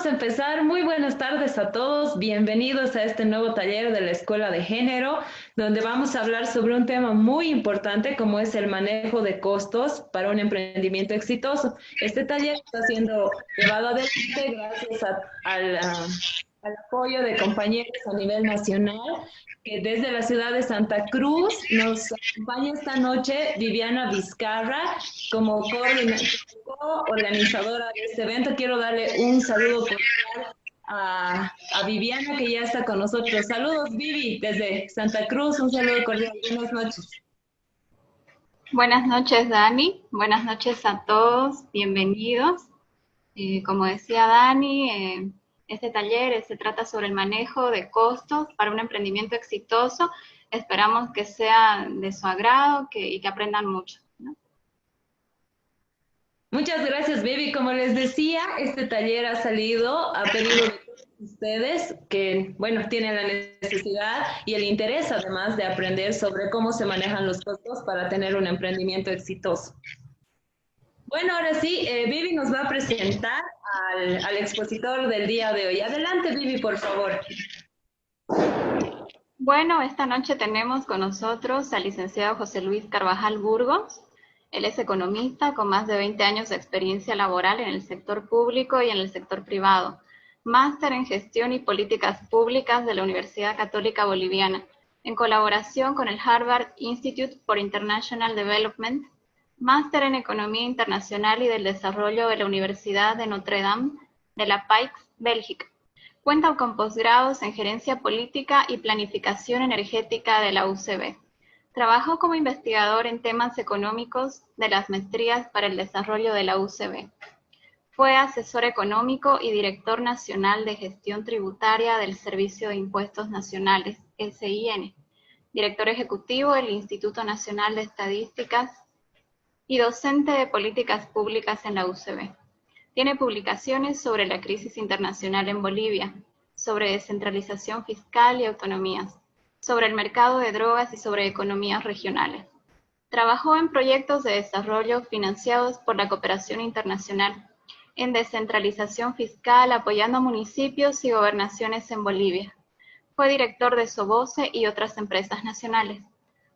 a empezar. Muy buenas tardes a todos. Bienvenidos a este nuevo taller de la Escuela de Género, donde vamos a hablar sobre un tema muy importante como es el manejo de costos para un emprendimiento exitoso. Este taller está siendo llevado adelante gracias al apoyo de compañeros a nivel nacional, que desde la ciudad de Santa Cruz nos acompaña esta noche Viviana Vizcarra como coorganizadora de este evento. Quiero darle un saludo cordial a Viviana, que ya está con nosotros. Saludos, Vivi, desde Santa Cruz, un saludo cordial. Buenas noches. Buenas noches, Dani. Buenas noches a todos. Bienvenidos. Como decía Dani, este taller se trata sobre el manejo de costos para un emprendimiento exitoso. Esperamos que sea de su agrado y que aprendan mucho, ¿no? Muchas gracias, Vivi. Como les decía, este taller ha salido a pedido de todos ustedes que, bueno, tienen la necesidad y el interés, además, de aprender sobre cómo se manejan los costos para tener un emprendimiento exitoso. Bueno, ahora sí, Vivi nos va a presentar al expositor del día de hoy. Adelante, Vivi, por favor. Bueno, esta noche tenemos con nosotros al licenciado José Luis Carvajal Burgos. Él es economista con más de 20 años de experiencia laboral en el sector público y en el sector privado. Máster en Gestión y Políticas Públicas de la Universidad Católica Boliviana, en colaboración con el Harvard Institute for International Development. Máster en Economía Internacional y del Desarrollo de la Universidad de Notre Dame de la Paix, Bélgica. Cuenta con posgrados en Gerencia Política y Planificación Energética de la UCB. Trabajó como investigador en temas económicos de las maestrías para el desarrollo de la UCB. Fue asesor económico y director nacional de gestión tributaria del Servicio de Impuestos Nacionales, SIN. Director ejecutivo del Instituto Nacional de Estadísticas y docente de políticas públicas en la UCB. Tiene publicaciones sobre la crisis internacional en Bolivia, sobre descentralización fiscal y autonomías, sobre el mercado de drogas y sobre economías regionales. Trabajó en proyectos de desarrollo financiados por la cooperación internacional, en descentralización fiscal apoyando a municipios y gobernaciones en Bolivia. Fue director de Soboce y otras empresas nacionales.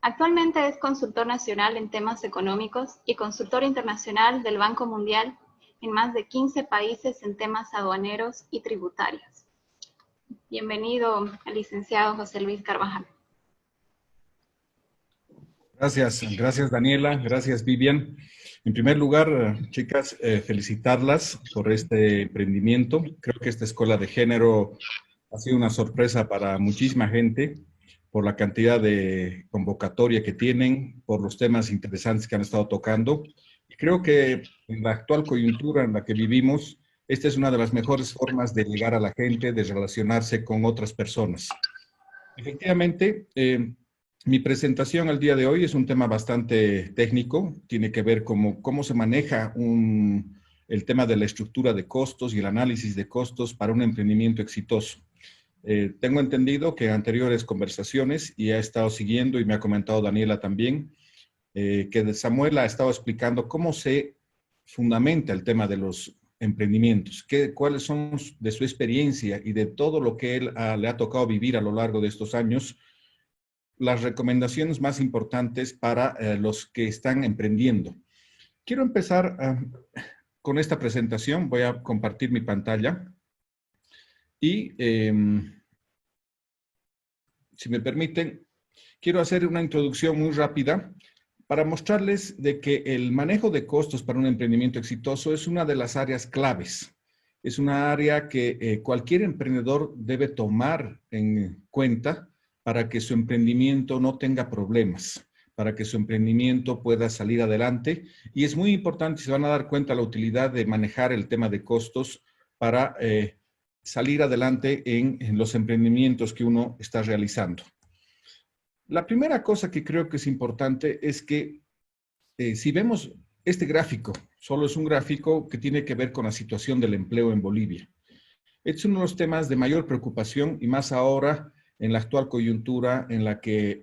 Actualmente es consultor nacional en temas económicos y consultor internacional del Banco Mundial en más de 15 países en temas aduaneros y tributarios. Bienvenido al licenciado José Luis Carvajal. Gracias Daniela, gracias Vivian. En primer lugar, chicas, felicitarlas por este emprendimiento. Creo que esta escuela de género ha sido una sorpresa para muchísima gente por la cantidad de convocatoria que tienen, por los temas interesantes que han estado tocando. Creo que en la actual coyuntura en la que vivimos, esta es una de las mejores formas de llegar a la gente, de relacionarse con otras personas. Efectivamente, mi presentación al día de hoy es un tema bastante técnico, tiene que ver con cómo se maneja el tema de la estructura de costos y el análisis de costos para un emprendimiento exitoso. Tengo entendido que en anteriores conversaciones, y he estado siguiendo y me ha comentado Daniela también, que Samuel ha estado explicando cómo se fundamenta el tema de los emprendimientos, cuáles son de su experiencia y de todo lo que él le ha tocado vivir a lo largo de estos años, las recomendaciones más importantes para los que están emprendiendo. Quiero empezar con esta presentación. Voy a compartir mi pantalla y, si me permiten, quiero hacer una introducción muy rápida para mostrarles de que el manejo de costos para un emprendimiento exitoso es una de las áreas claves. Es una área que cualquier emprendedor debe tomar en cuenta para que su emprendimiento no tenga problemas, para que su emprendimiento pueda salir adelante. Y es muy importante, se van a dar cuenta, la utilidad de manejar el tema de costos para salir adelante en los emprendimientos que uno está realizando. La primera cosa que creo que es importante es que si vemos este gráfico, solo es un gráfico que tiene que ver con la situación del empleo en Bolivia. Es uno de los temas de mayor preocupación y más ahora en la actual coyuntura en la que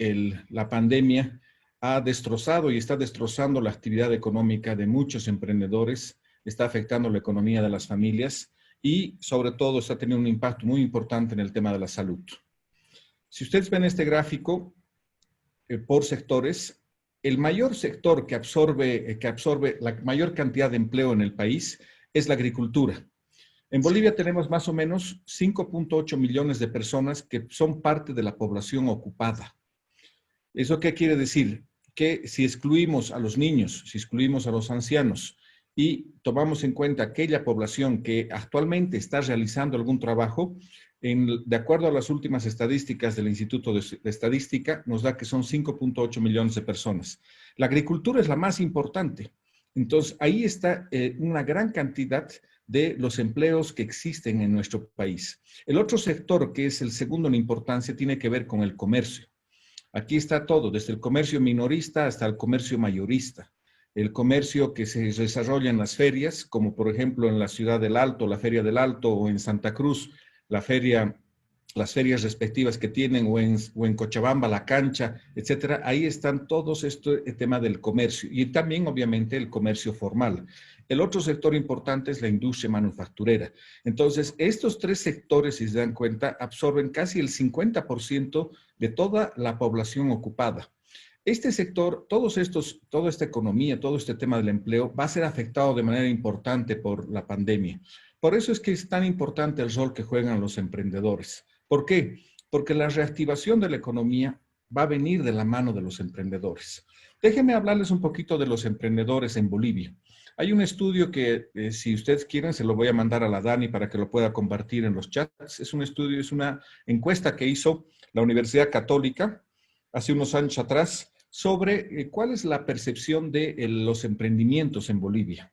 la pandemia ha destrozado y está destrozando la actividad económica de muchos emprendedores, está afectando la economía de las familias y sobre todo está teniendo un impacto muy importante en el tema de la salud. Si ustedes ven este gráfico por sectores, el mayor sector que absorbe la mayor cantidad de empleo en el país es la agricultura. En Bolivia tenemos más o menos 5.8 millones de personas que son parte de la población ocupada. ¿Eso qué quiere decir? Que si excluimos a los niños, si excluimos a los ancianos y tomamos en cuenta aquella población que actualmente está realizando algún trabajo, de acuerdo a las últimas estadísticas del Instituto de Estadística, nos da que son 5.8 millones de personas. La agricultura es la más importante. Entonces, ahí está una gran cantidad de los empleos que existen en nuestro país. El otro sector, que es el segundo en importancia, tiene que ver con el comercio. Aquí está todo, desde el comercio minorista hasta el comercio mayorista. El comercio que se desarrolla en las ferias, como por ejemplo en la Ciudad del Alto, la Feria del Alto, o en Santa Cruz, las ferias respectivas que tienen, o en Cochabamba, la cancha, etcétera. Ahí están todos el tema del comercio y también, obviamente, el comercio formal. El otro sector importante es la industria manufacturera. Entonces, estos tres sectores, si se dan cuenta, absorben casi el 50% de toda la población ocupada. Este sector, toda esta economía, todo este tema del empleo va a ser afectado de manera importante por la pandemia. Por eso es que es tan importante el rol que juegan los emprendedores. ¿Por qué? Porque la reactivación de la economía va a venir de la mano de los emprendedores. Déjenme hablarles un poquito de los emprendedores en Bolivia. Hay un estudio que, si ustedes quieren, se lo voy a mandar a la Dani para que lo pueda compartir en los chats. Es un estudio, es una encuesta que hizo la Universidad Católica hace unos años atrás sobre cuál es la percepción de los emprendimientos en Bolivia.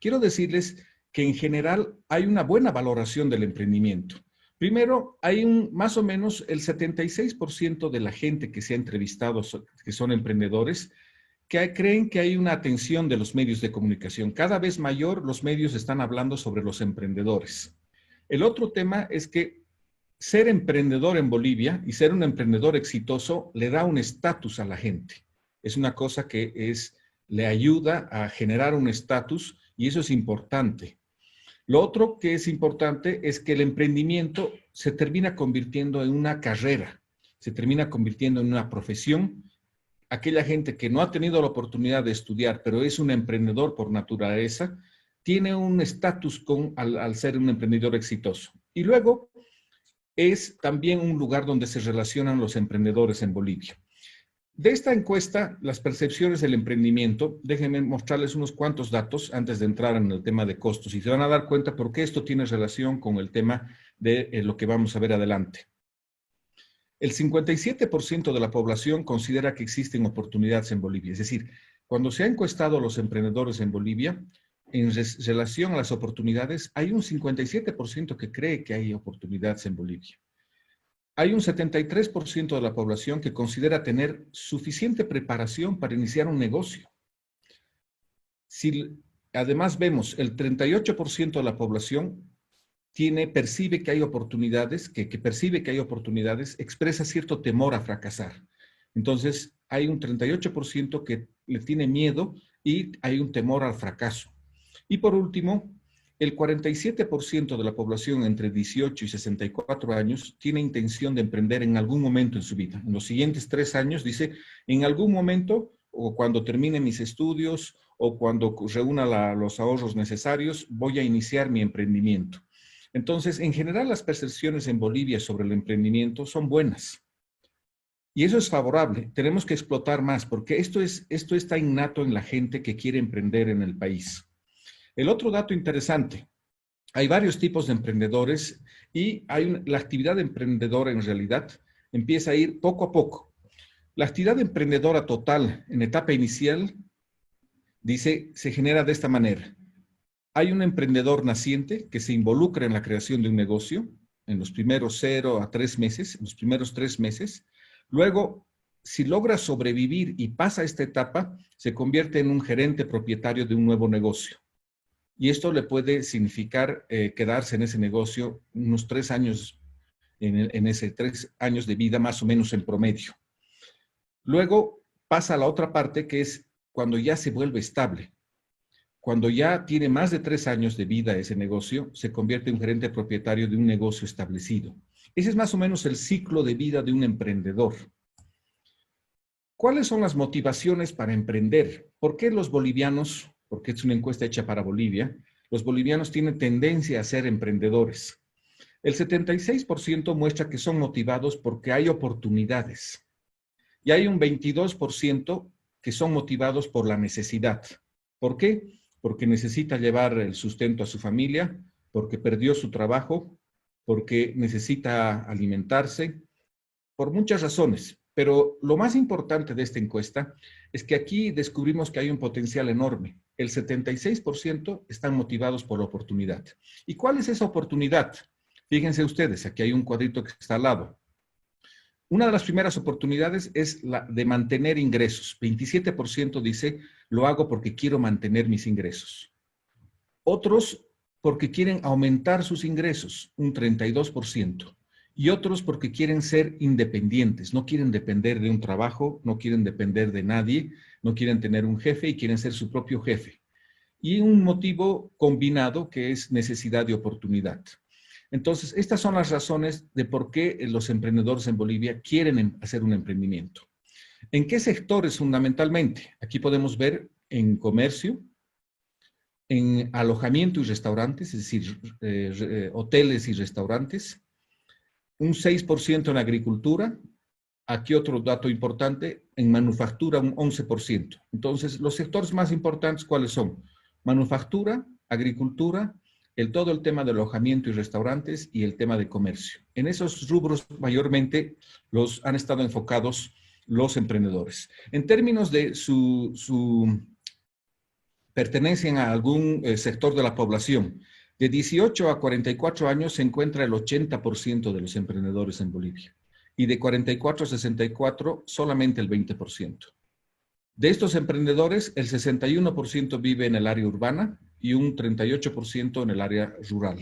Quiero decirles que en general hay una buena valoración del emprendimiento. Primero, hay más o menos el 76% de la gente que se ha entrevistado, que son emprendedores, que creen que hay una atención de los medios de comunicación. Cada vez mayor los medios están hablando sobre los emprendedores. El otro tema es que ser emprendedor en Bolivia y ser un emprendedor exitoso le da un estatus a la gente. Es una cosa que le ayuda a generar un estatus y eso es importante. Lo otro que es importante es que el emprendimiento se termina convirtiendo en una carrera, se termina convirtiendo en una profesión. Aquella gente que no ha tenido la oportunidad de estudiar, pero es un emprendedor por naturaleza, tiene un estatus al ser un emprendedor exitoso. Y luego es también un lugar donde se relacionan los emprendedores en Bolivia. De esta encuesta, las percepciones del emprendimiento, déjenme mostrarles unos cuantos datos antes de entrar en el tema de costos y se van a dar cuenta por qué esto tiene relación con el tema de lo que vamos a ver adelante. El 57% de la población considera que existen oportunidades en Bolivia. Es decir, cuando se ha encuestado a los emprendedores en Bolivia, en relación a las oportunidades, hay un 57% que cree que hay oportunidades en Bolivia. Hay un 73% de la población que considera tener suficiente preparación para iniciar un negocio. Si además vemos el 38% de la población percibe que hay oportunidades, percibe que hay oportunidades, expresa cierto temor a fracasar. Entonces, hay un 38% que le tiene miedo y hay un temor al fracaso. Y por último, el 47% de la población entre 18 y 64 años tiene intención de emprender en algún momento en su vida. En los siguientes 3 años, dice, en algún momento, o cuando termine mis estudios, o cuando reúna los ahorros necesarios, voy a iniciar mi emprendimiento. Entonces, en general, las percepciones en Bolivia sobre el emprendimiento son buenas. Y eso es favorable. Tenemos que explotar más, porque esto está innato en la gente que quiere emprender en el país. El otro dato interesante, hay varios tipos de emprendedores y la actividad emprendedora en realidad empieza a ir poco a poco. La actividad emprendedora total en etapa inicial, dice, se genera de esta manera. Hay un emprendedor naciente que se involucra en la creación de un negocio en los primeros 0 a 3 meses, en los primeros 3 meses. Luego, si logra sobrevivir y pasa esta etapa, se convierte en un gerente propietario de un nuevo negocio. Y esto le puede significar quedarse en ese negocio unos 3 años, en ese 3 años de vida más o menos en promedio. Luego pasa a la otra parte que es cuando ya se vuelve estable. cuando ya tiene más de 3 años de vida ese negocio, se convierte en un gerente propietario de un negocio establecido. Ese es más o menos el ciclo de vida de un emprendedor. ¿Cuáles son las motivaciones para emprender? ¿Por qué los bolivianos, porque es una encuesta hecha para Bolivia, los bolivianos tienen tendencia a ser emprendedores? El 76% muestra que son motivados porque hay oportunidades. Y hay un 22% que son motivados por la necesidad. ¿Por qué? Porque necesita llevar el sustento a su familia, porque perdió su trabajo, porque necesita alimentarse, por muchas razones. Pero lo más importante de esta encuesta es que aquí descubrimos que hay un potencial enorme. El 76% están motivados por la oportunidad. ¿Y cuál es esa oportunidad? Fíjense ustedes, aquí hay un cuadrito que está al lado. Una de las primeras oportunidades es la de mantener ingresos. 27% dice, lo hago porque quiero mantener mis ingresos. Otros porque quieren aumentar sus ingresos, un 32%. Y otros porque quieren ser independientes, no quieren depender de un trabajo, no quieren depender de nadie, no quieren tener un jefe y quieren ser su propio jefe. Y un motivo combinado que es necesidad de oportunidad. Entonces, estas son las razones de por qué los emprendedores en Bolivia quieren hacer un emprendimiento. ¿En qué sectores fundamentalmente? Aquí podemos ver en comercio, en alojamiento y restaurantes, es decir, hoteles y restaurantes, un 6% en agricultura, aquí otro dato importante, en manufactura un 11%. Entonces, los sectores más importantes, ¿cuáles son? Manufactura, agricultura, todo el tema de alojamiento y restaurantes y el tema de comercio. En esos rubros mayormente los han estado enfocados los emprendedores. En términos de su pertenencia a algún sector de la población, de 18 a 44 años se encuentra el 80% de los emprendedores en Bolivia y de 44 a 64 solamente el 20%. De estos emprendedores, el 61% vive en el área urbana y un 38% en el área rural.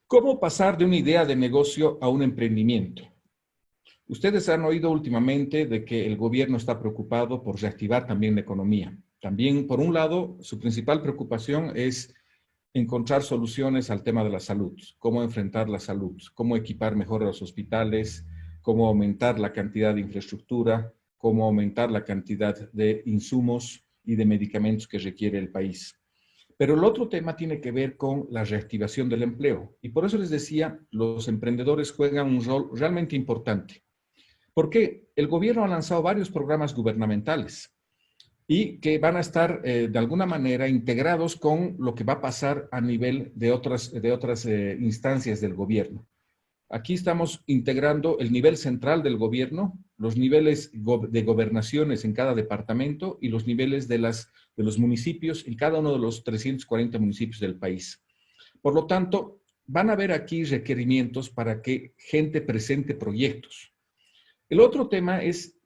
¿Cómo pasar de una idea de negocio a un emprendimiento? Ustedes han oído últimamente de que el gobierno está preocupado por reactivar también la economía. También, por un lado, su principal preocupación es encontrar soluciones al tema de la salud, cómo enfrentar la salud, cómo equipar mejor a los hospitales, cómo aumentar la cantidad de infraestructura, cómo aumentar la cantidad de insumos y de medicamentos que requiere el país. Pero el otro tema tiene que ver con la reactivación del empleo. Y por eso les decía, los emprendedores juegan un rol realmente importante. Porque el gobierno ha lanzado varios programas gubernamentales y que van a estar de alguna manera integrados con lo que va a pasar a nivel de otras instancias del gobierno. Aquí estamos integrando el nivel central del gobierno, los niveles de gobernaciones en cada departamento y los niveles de los municipios en cada uno de los 340 municipios del país. Por lo tanto, van a haber aquí requerimientos para que gente presente proyectos. El otro tema es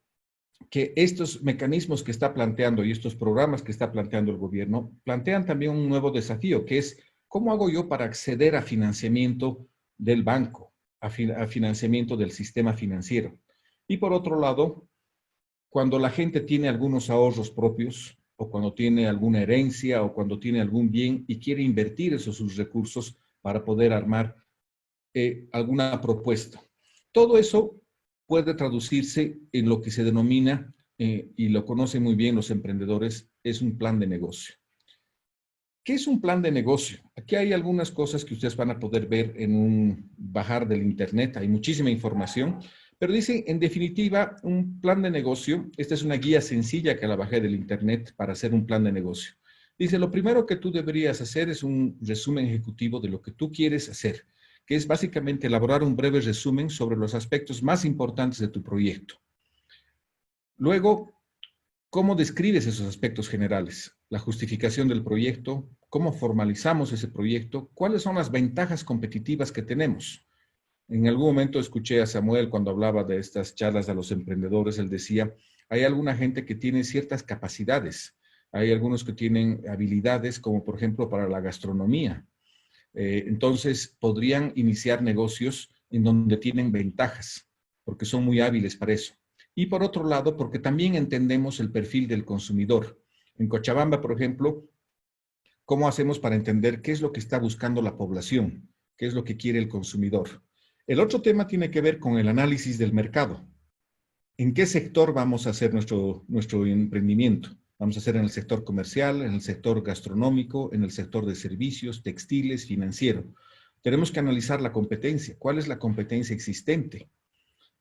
que estos mecanismos que está planteando y estos programas que está planteando el gobierno plantean también un nuevo desafío, que es ¿cómo hago yo para acceder a financiamiento del banco, a financiamiento del sistema financiero? Y por otro lado, cuando la gente tiene algunos ahorros propios o cuando tiene alguna herencia o cuando tiene algún bien y quiere invertir sus recursos para poder armar alguna propuesta. Todo eso puede traducirse en lo que se denomina, y lo conocen muy bien los emprendedores, es un plan de negocio. ¿Qué es un plan de negocio? Aquí hay algunas cosas que ustedes van a poder ver en un bajar del internet, hay muchísima información, pero dice, en definitiva, un plan de negocio, esta es una guía sencilla que la bajé del internet para hacer un plan de negocio. Dice, lo primero que tú deberías hacer es un resumen ejecutivo de lo que tú quieres hacer, que es básicamente elaborar un breve resumen sobre los aspectos más importantes de tu proyecto. Luego, ¿cómo describes esos aspectos generales? La justificación del proyecto, cómo formalizamos ese proyecto, cuáles son las ventajas competitivas que tenemos. En algún momento escuché a Samuel cuando hablaba de estas charlas a los emprendedores, él decía, hay alguna gente que tiene ciertas capacidades, hay algunos que tienen habilidades como por ejemplo para la gastronomía. Entonces, podrían iniciar negocios en donde tienen ventajas, porque son muy hábiles para eso. Y por otro lado, porque también entendemos el perfil del consumidor. En Cochabamba, por ejemplo, ¿cómo hacemos para entender qué es lo que está buscando la población? ¿Qué es lo que quiere el consumidor? El otro tema tiene que ver con el análisis del mercado. ¿En qué sector vamos a hacer nuestro emprendimiento? Vamos a hacer en el sector comercial, en el sector gastronómico, en el sector de servicios, textiles, financiero. Tenemos que analizar la competencia. ¿Cuál es la competencia existente?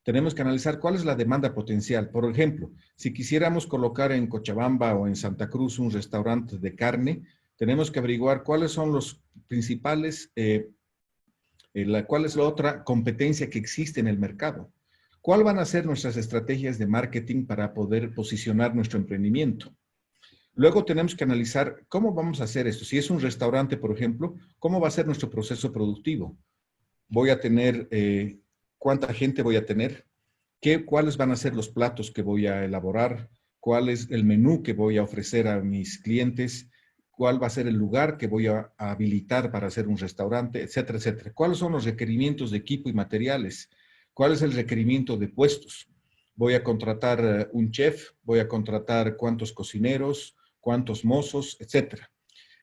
Tenemos que analizar cuál es la demanda potencial. Por ejemplo, si quisiéramos colocar en Cochabamba o en Santa Cruz un restaurante de carne, tenemos que averiguar cuáles son los principales, cuál es la otra competencia que existe en el mercado. ¿Cuál van a ser nuestras estrategias de marketing para poder posicionar nuestro emprendimiento? Luego tenemos que analizar cómo vamos a hacer esto. Si es un restaurante, por ejemplo, ¿cómo va a ser nuestro proceso productivo? ¿Voy a tener, cuánta gente voy a tener? ¿Cuáles van a ser los platos que voy a elaborar? ¿Cuál es el menú que voy a ofrecer a mis clientes? ¿Cuál va a ser el lugar que voy a habilitar para hacer un restaurante? Etcétera, etcétera. ¿Cuáles son los requerimientos de equipo y materiales? ¿Cuál es el requerimiento de puestos? ¿Voy a contratar un chef? ¿Voy a contratar cuántos cocineros? ¿Cuántos mozos? Etcétera.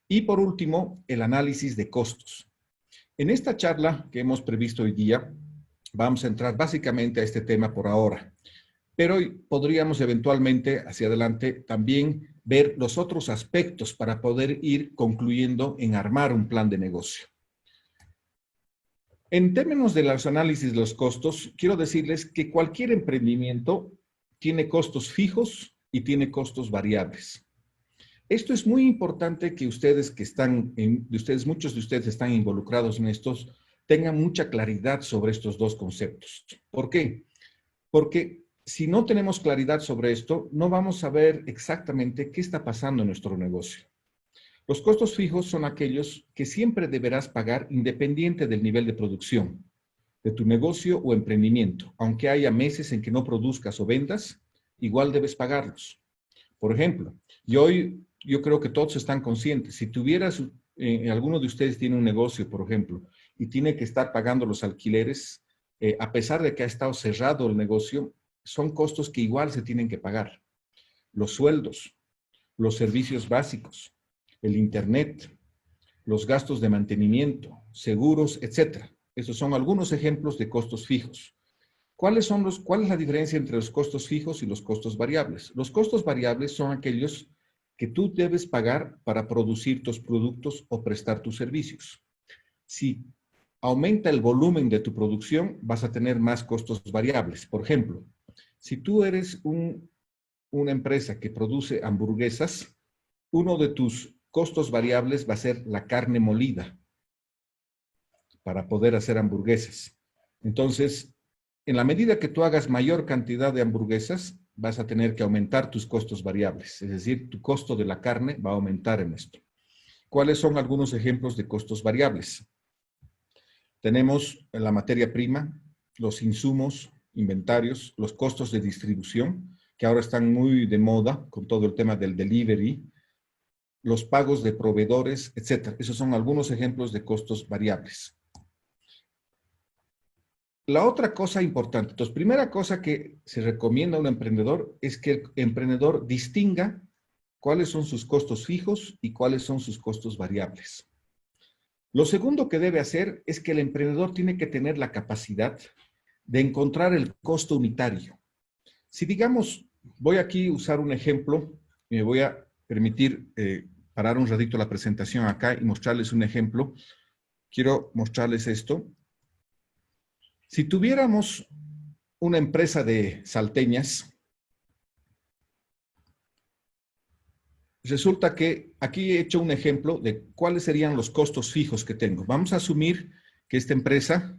Y por último, el análisis de costos. En esta charla que hemos previsto hoy día, vamos a entrar básicamente a este tema por ahora. Pero podríamos eventualmente, hacia adelante, también ver los otros aspectos para poder ir concluyendo en armar un plan de negocio. En términos de los análisis de los costos, quiero decirles que cualquier emprendimiento tiene costos fijos y tiene costos variables. Esto es muy importante que ustedes muchos de ustedes están involucrados en estos, tengan mucha claridad sobre estos dos conceptos. ¿Por qué? Porque si no tenemos claridad sobre esto, no vamos a ver exactamente qué está pasando en nuestro negocio. Los costos fijos son aquellos que siempre deberás pagar independiente del nivel de producción de tu negocio o emprendimiento. Aunque haya meses en que no produzcas o vendas, igual debes pagarlos. Por ejemplo, yo creo que todos están conscientes. Si alguno de ustedes tiene un negocio, por ejemplo, y tiene que estar pagando los alquileres, a pesar de que ha estado cerrado el negocio, son costos que igual se tienen que pagar. Los sueldos, los servicios básicos, el internet, los gastos de mantenimiento, seguros, etc. Esos son algunos ejemplos de costos fijos. ¿Cuál es la diferencia entre los costos fijos y los costos variables? Los costos variables son aquellos que tú debes pagar para producir tus productos o prestar tus servicios. Si aumenta el volumen de tu producción, vas a tener más costos variables. Por ejemplo, si tú eres una empresa que produce hamburguesas, uno de tus costos variables va a ser la carne molida para poder hacer hamburguesas. Entonces, en la medida que tú hagas mayor cantidad de hamburguesas, vas a tener que aumentar tus costos variables. Es decir, tu costo de la carne va a aumentar en esto. ¿Cuáles son algunos ejemplos de costos variables? Tenemos la materia prima, los insumos, inventarios, los costos de distribución, que ahora están muy de moda con todo el tema del delivery, los pagos de proveedores, etc. Esos son algunos ejemplos de costos variables. La otra cosa importante, entonces, primera cosa que se recomienda a un emprendedor es que el emprendedor distinga cuáles son sus costos fijos y cuáles son sus costos variables. Lo segundo que debe hacer es que el emprendedor tiene que tener la capacidad de encontrar el costo unitario. Si digamos, voy aquí a usar un ejemplo, y me voy a permitir parar un ratito la presentación acá y mostrarles un ejemplo. Quiero mostrarles esto. Si tuviéramos una empresa de salteñas, resulta que aquí he hecho un ejemplo de cuáles serían los costos fijos que tengo. Vamos a asumir que esta empresa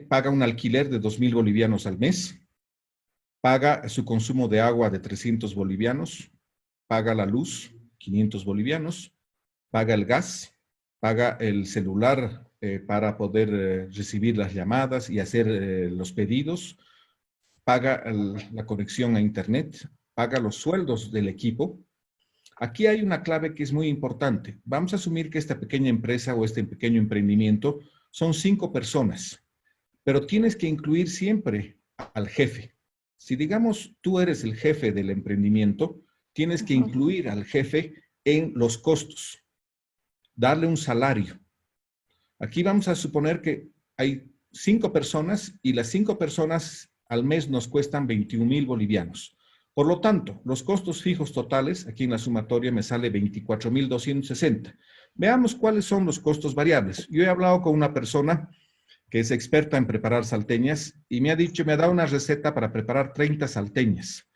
paga un alquiler de 2,000 bolivianos al mes, paga su consumo de agua de 300 bolivianos, paga la luz, 500 bolivianos, paga el gas, paga el celular para poder recibir las llamadas y hacer los pedidos, paga la conexión a internet, paga los sueldos del equipo. Aquí hay una clave que es muy importante. Vamos a asumir que esta pequeña empresa o este pequeño emprendimiento son 5 personas, pero tienes que incluir siempre al jefe. Si digamos tú eres el jefe del emprendimiento, tienes que incluir al jefe en los costos, darle un salario. Aquí vamos a suponer que hay 5 personas y las 5 personas al mes nos cuestan 21,000 bolivianos. Por lo tanto, los costos fijos totales, aquí en la sumatoria me sale 24,260. Veamos cuáles son los costos variables. Yo he hablado con una persona que es experta en preparar salteñas y me ha dado una receta para preparar 30 salteñas.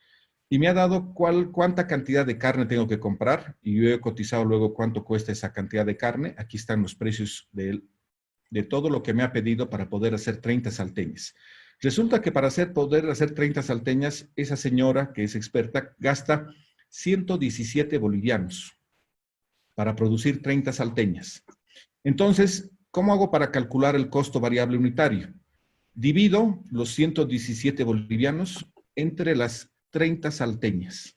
Y me ha dado cuánta cantidad de carne tengo que comprar y yo he cotizado luego cuánto cuesta esa cantidad de carne. Aquí están los precios de todo lo que me ha pedido para poder hacer 30 salteñas. Resulta que para poder hacer 30 salteñas, esa señora que es experta gasta 117 bolivianos para producir 30 salteñas. Entonces, ¿cómo hago para calcular el costo variable unitario? Divido los 117 bolivianos entre las 30 salteñas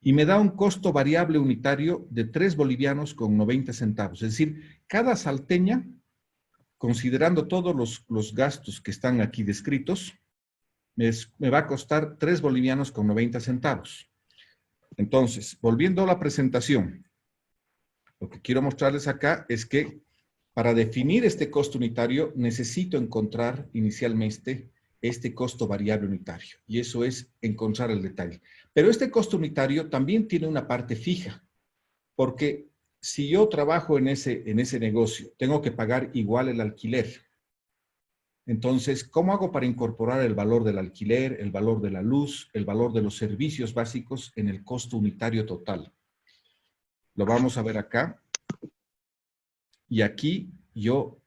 y me da un costo variable unitario de 3 bolivianos con 90 centavos. Es decir, cada salteña, considerando todos los gastos que están aquí descritos, me va a costar 3 bolivianos con 90 centavos. Entonces, volviendo a la presentación, lo que quiero mostrarles acá es que para definir este costo unitario necesito encontrar inicialmente este costo variable unitario, y eso es encontrar el detalle. Pero este costo unitario también tiene una parte fija, porque si yo trabajo en ese negocio, tengo que pagar igual el alquiler. Entonces, ¿cómo hago para incorporar el valor del alquiler, el valor de la luz, el valor de los servicios básicos en el costo unitario total? Lo vamos a ver acá. Y aquí yo,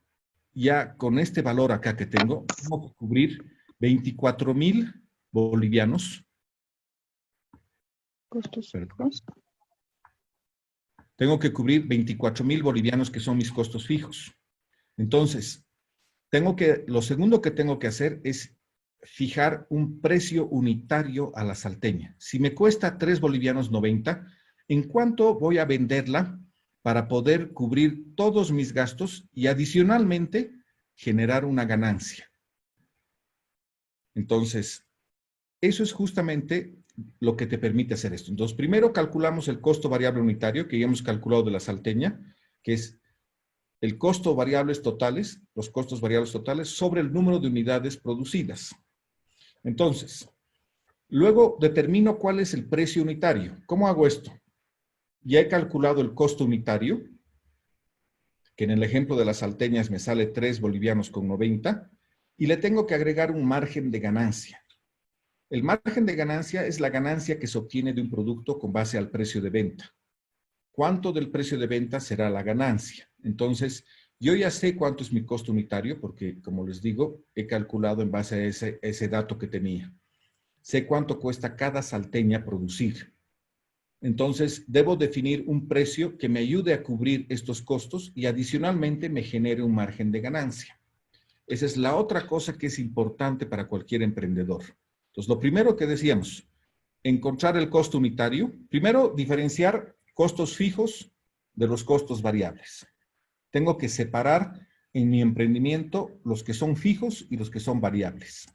ya con este valor acá que tengo que cubrir 24,000 bolivianos. Costos. Tengo que cubrir 24,000 bolivianos que son mis costos fijos. Entonces, lo segundo que tengo que hacer es fijar un precio unitario a la salteña. Si me cuesta 3 bolivianos 90, ¿en cuánto voy a venderla para poder cubrir todos mis gastos y adicionalmente generar una ganancia? Entonces, eso es justamente lo que te permite hacer esto. Entonces, primero calculamos el costo variable unitario que ya hemos calculado de la salteña, que es el costo variables totales, los costos variables totales sobre el número de unidades producidas. Entonces, luego determino cuál es el precio unitario. ¿Cómo hago esto? Ya he calculado el costo unitario, que en el ejemplo de las salteñas me sale 3 bolivianos con 90, y le tengo que agregar un margen de ganancia. El margen de ganancia es la ganancia que se obtiene de un producto con base al precio de venta. ¿Cuánto del precio de venta será la ganancia? Entonces, yo ya sé cuánto es mi costo unitario, porque, como les digo, he calculado en base a ese dato que tenía. Sé cuánto cuesta cada salteña producir. Entonces, debo definir un precio que me ayude a cubrir estos costos y adicionalmente me genere un margen de ganancia. Esa es la otra cosa que es importante para cualquier emprendedor. Entonces, lo primero que decíamos, encontrar el costo unitario. Primero, diferenciar costos fijos de los costos variables. Tengo que separar en mi emprendimiento los que son fijos y los que son variables.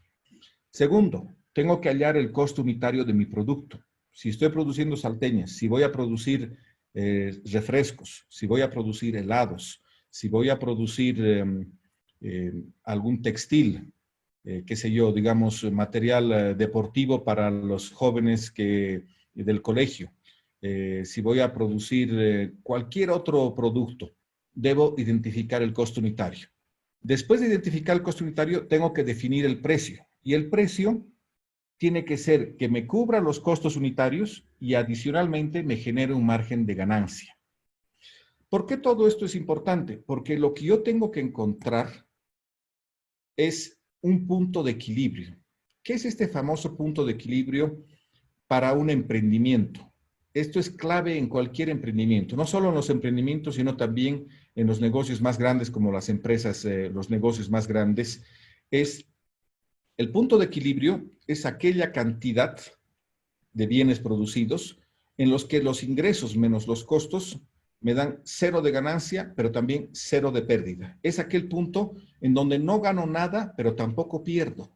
Segundo, tengo que hallar el costo unitario de mi producto. Si estoy produciendo salteñas, si voy a producir refrescos, si voy a producir helados, si voy a producir algún textil, qué sé yo, digamos, material deportivo para los jóvenes del colegio, si voy a producir cualquier otro producto, debo identificar el costo unitario. Después de identificar el costo unitario, tengo que definir el precio. Y el precio tiene que ser que me cubra los costos unitarios y adicionalmente me genere un margen de ganancia. ¿Por qué todo esto es importante? Porque lo que yo tengo que encontrar es un punto de equilibrio. ¿Qué es este famoso punto de equilibrio para un emprendimiento? Esto es clave en cualquier emprendimiento, no solo en los emprendimientos, sino también en los negocios más grandes como las empresas, los negocios más grandes. El punto de equilibrio es aquella cantidad de bienes producidos en los que los ingresos menos los costos me dan 0 de ganancia, pero también 0 de pérdida. Es aquel punto en donde no gano nada, pero tampoco pierdo.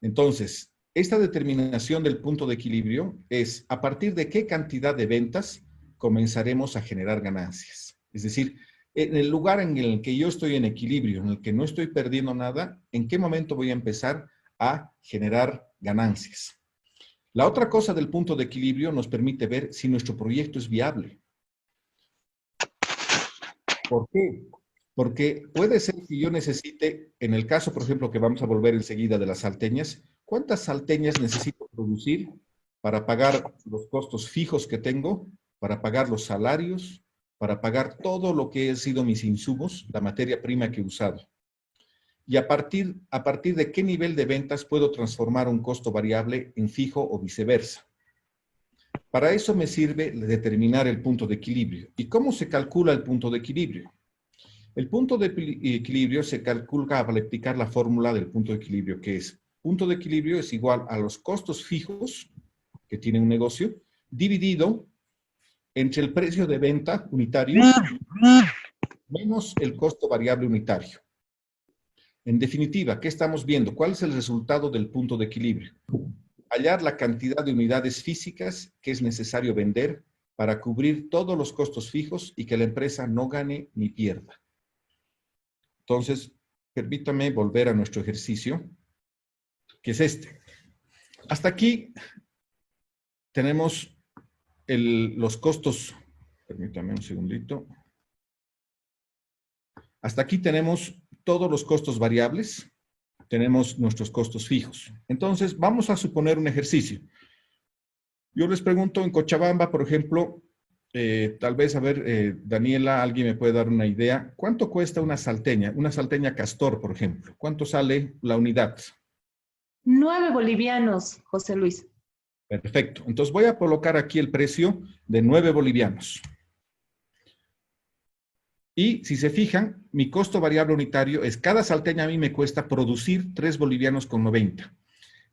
Entonces, esta determinación del punto de equilibrio es a partir de qué cantidad de ventas comenzaremos a generar ganancias. Es decir, en el lugar en el que yo estoy en equilibrio, en el que no estoy perdiendo nada, ¿en qué momento voy a empezar a generar ganancias? La otra cosa del punto de equilibrio nos permite ver si nuestro proyecto es viable. ¿Por qué? Porque puede ser que yo necesite, en el caso, por ejemplo, que vamos a volver enseguida de las salteñas, ¿cuántas salteñas necesito producir para pagar los costos fijos que tengo, para pagar los salarios, para pagar todo lo que han sido mis insumos, la materia prima que he usado? Y a partir de qué nivel de ventas puedo transformar un costo variable en fijo o viceversa. Para eso me sirve determinar el punto de equilibrio. ¿Y cómo se calcula el punto de equilibrio? El punto de equilibrio se calcula al aplicar la fórmula del punto de equilibrio, que es, punto de equilibrio es igual a los costos fijos que tiene un negocio, dividido entre el precio de venta unitario menos el costo variable unitario. En definitiva, ¿qué estamos viendo? ¿Cuál es el resultado del punto de equilibrio? Hallar la cantidad de unidades físicas que es necesario vender para cubrir todos los costos fijos y que la empresa no gane ni pierda. Entonces, permítame volver a nuestro ejercicio, que es este. Hasta aquí tenemos los costos. Permítame un segundito. Hasta aquí tenemos todos los costos variables. Tenemos nuestros costos fijos. Entonces, vamos a suponer un ejercicio. Yo les pregunto, en Cochabamba, por ejemplo, tal vez, a ver, Daniela, alguien me puede dar una idea. ¿Cuánto cuesta una salteña Castor, por ejemplo? ¿Cuánto sale la unidad? 9 bolivianos, José Luis. Perfecto. Entonces voy a colocar aquí el precio de 9 bolivianos. Y si se fijan, mi costo variable unitario es, cada salteña a mí me cuesta producir 3 bolivianos con 90.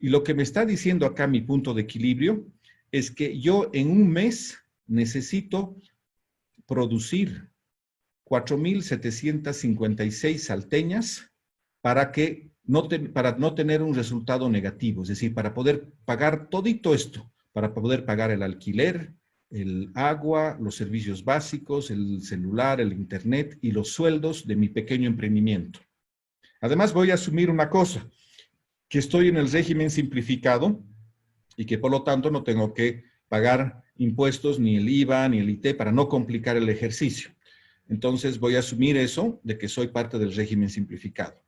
Y lo que me está diciendo acá mi punto de equilibrio es que yo en un mes necesito producir 4.756 salteñas para no tener un resultado negativo, es decir, para poder pagar todito esto, para poder pagar el alquiler, el agua, los servicios básicos, el celular, el internet y los sueldos de mi pequeño emprendimiento. Además, voy a asumir una cosa, que estoy en el régimen simplificado y que por lo tanto no tengo que pagar impuestos, ni el IVA, ni el IT, para no complicar el ejercicio. Entonces voy a asumir eso de que soy parte del régimen simplificado.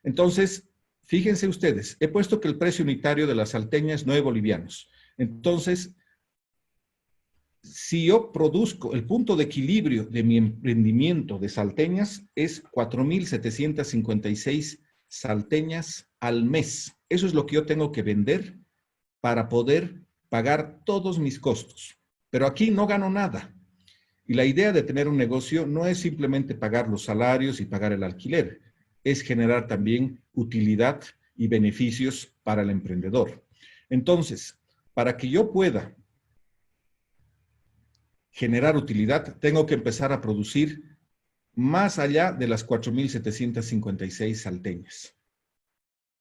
Entonces, fíjense ustedes, he puesto que el precio unitario de las salteñas es 9 bolivianos. Entonces, si yo produzco, el punto de equilibrio de mi emprendimiento de salteñas es 4.756 salteñas al mes. Eso es lo que yo tengo que vender para poder pagar todos mis costos. Pero aquí no gano nada. Y la idea de tener un negocio no es simplemente pagar los salarios y pagar el alquiler, es generar también utilidad y beneficios para el emprendedor. Entonces, para que yo pueda generar utilidad, tengo que empezar a producir más allá de las 4.756 salteñas.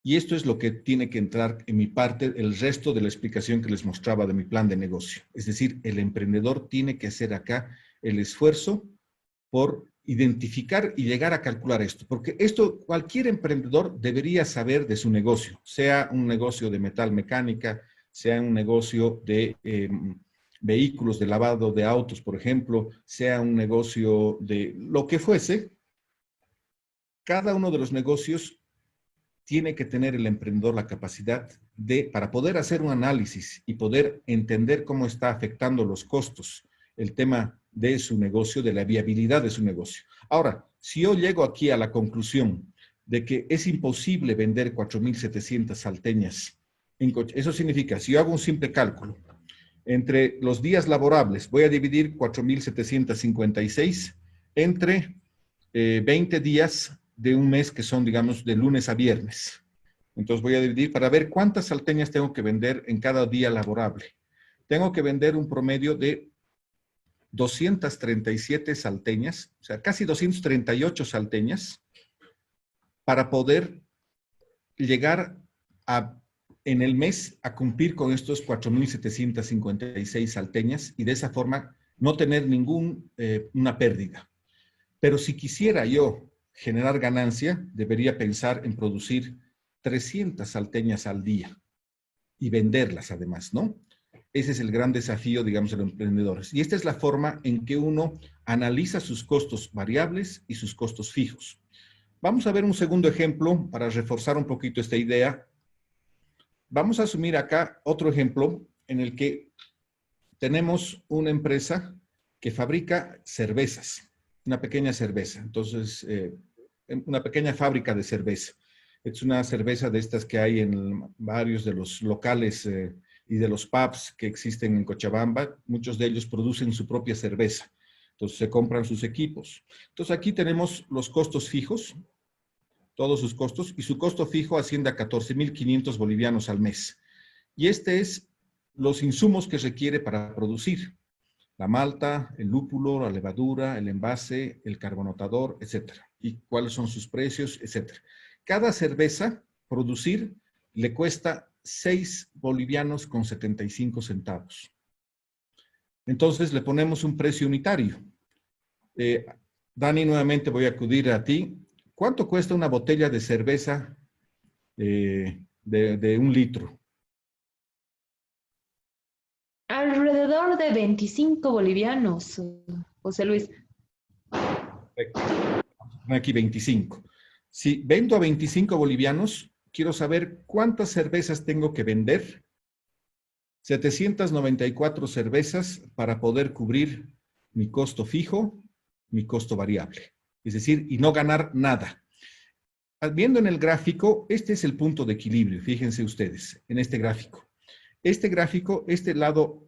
Y esto es lo que tiene que entrar en mi parte, el resto de la explicación que les mostraba de mi plan de negocio. Es decir, el emprendedor tiene que hacer acá el esfuerzo por identificar y llegar a calcular esto. Porque esto cualquier emprendedor debería saber de su negocio, sea un negocio de metal mecánica, sea un negocio de vehículos, de lavado de autos, por ejemplo, sea un negocio de lo que fuese. Cada uno de los negocios tiene que tener el emprendedor la capacidad para poder hacer un análisis y poder entender cómo está afectando los costos, el tema de su negocio, de la viabilidad de su negocio. Ahora, si yo llego aquí a la conclusión de que es imposible vender 4.700 salteñas, eso significa, si yo hago un simple cálculo, entre los días laborables, voy a dividir 4.756 entre 20 días de un mes que son, digamos, de lunes a viernes. Entonces voy a dividir para ver cuántas salteñas tengo que vender en cada día laborable. Tengo que vender un promedio de 237 salteñas, o sea, casi 238 salteñas, para poder llegar a en el mes a cumplir con estos 4.756 salteñas y de esa forma no tener una pérdida. Pero si quisiera yo generar ganancia, debería pensar en producir 300 salteñas al día y venderlas además, ¿no? Ese es el gran desafío, digamos, de los emprendedores. Y esta es la forma en que uno analiza sus costos variables y sus costos fijos. Vamos a ver un segundo ejemplo para reforzar un poquito esta idea. Vamos a asumir acá otro ejemplo en el que tenemos una empresa que fabrica cervezas, una pequeña cerveza. Entonces, una pequeña fábrica de cerveza. Es una cerveza de estas que hay en varios de los locales y de los pubs que existen en Cochabamba. Muchos de ellos producen su propia cerveza. Entonces, se compran sus equipos. Entonces, aquí tenemos los costos fijos, todos sus costos, y su costo fijo asciende a 14.500 bolivianos al mes. Y este es los insumos que requiere para producir. La malta, el lúpulo, la levadura, el envase, el carbonatador, etcétera. Y cuáles son sus precios, etcétera. Cada cerveza producir le cuesta 6 bolivianos con 75 centavos. Entonces le ponemos un precio unitario. Dani, nuevamente voy a acudir a ti. ¿Cuánto cuesta una botella de cerveza de 1 litro? Alrededor de 25 bolivianos, José Luis. Perfecto. Aquí 25. Si vendo a 25 bolivianos, quiero saber cuántas cervezas tengo que vender. 794 cervezas para poder cubrir mi costo fijo, mi costo variable. Es decir, y no ganar nada. Viendo en el gráfico, este es el punto de equilibrio. Fíjense ustedes en este gráfico. Este lado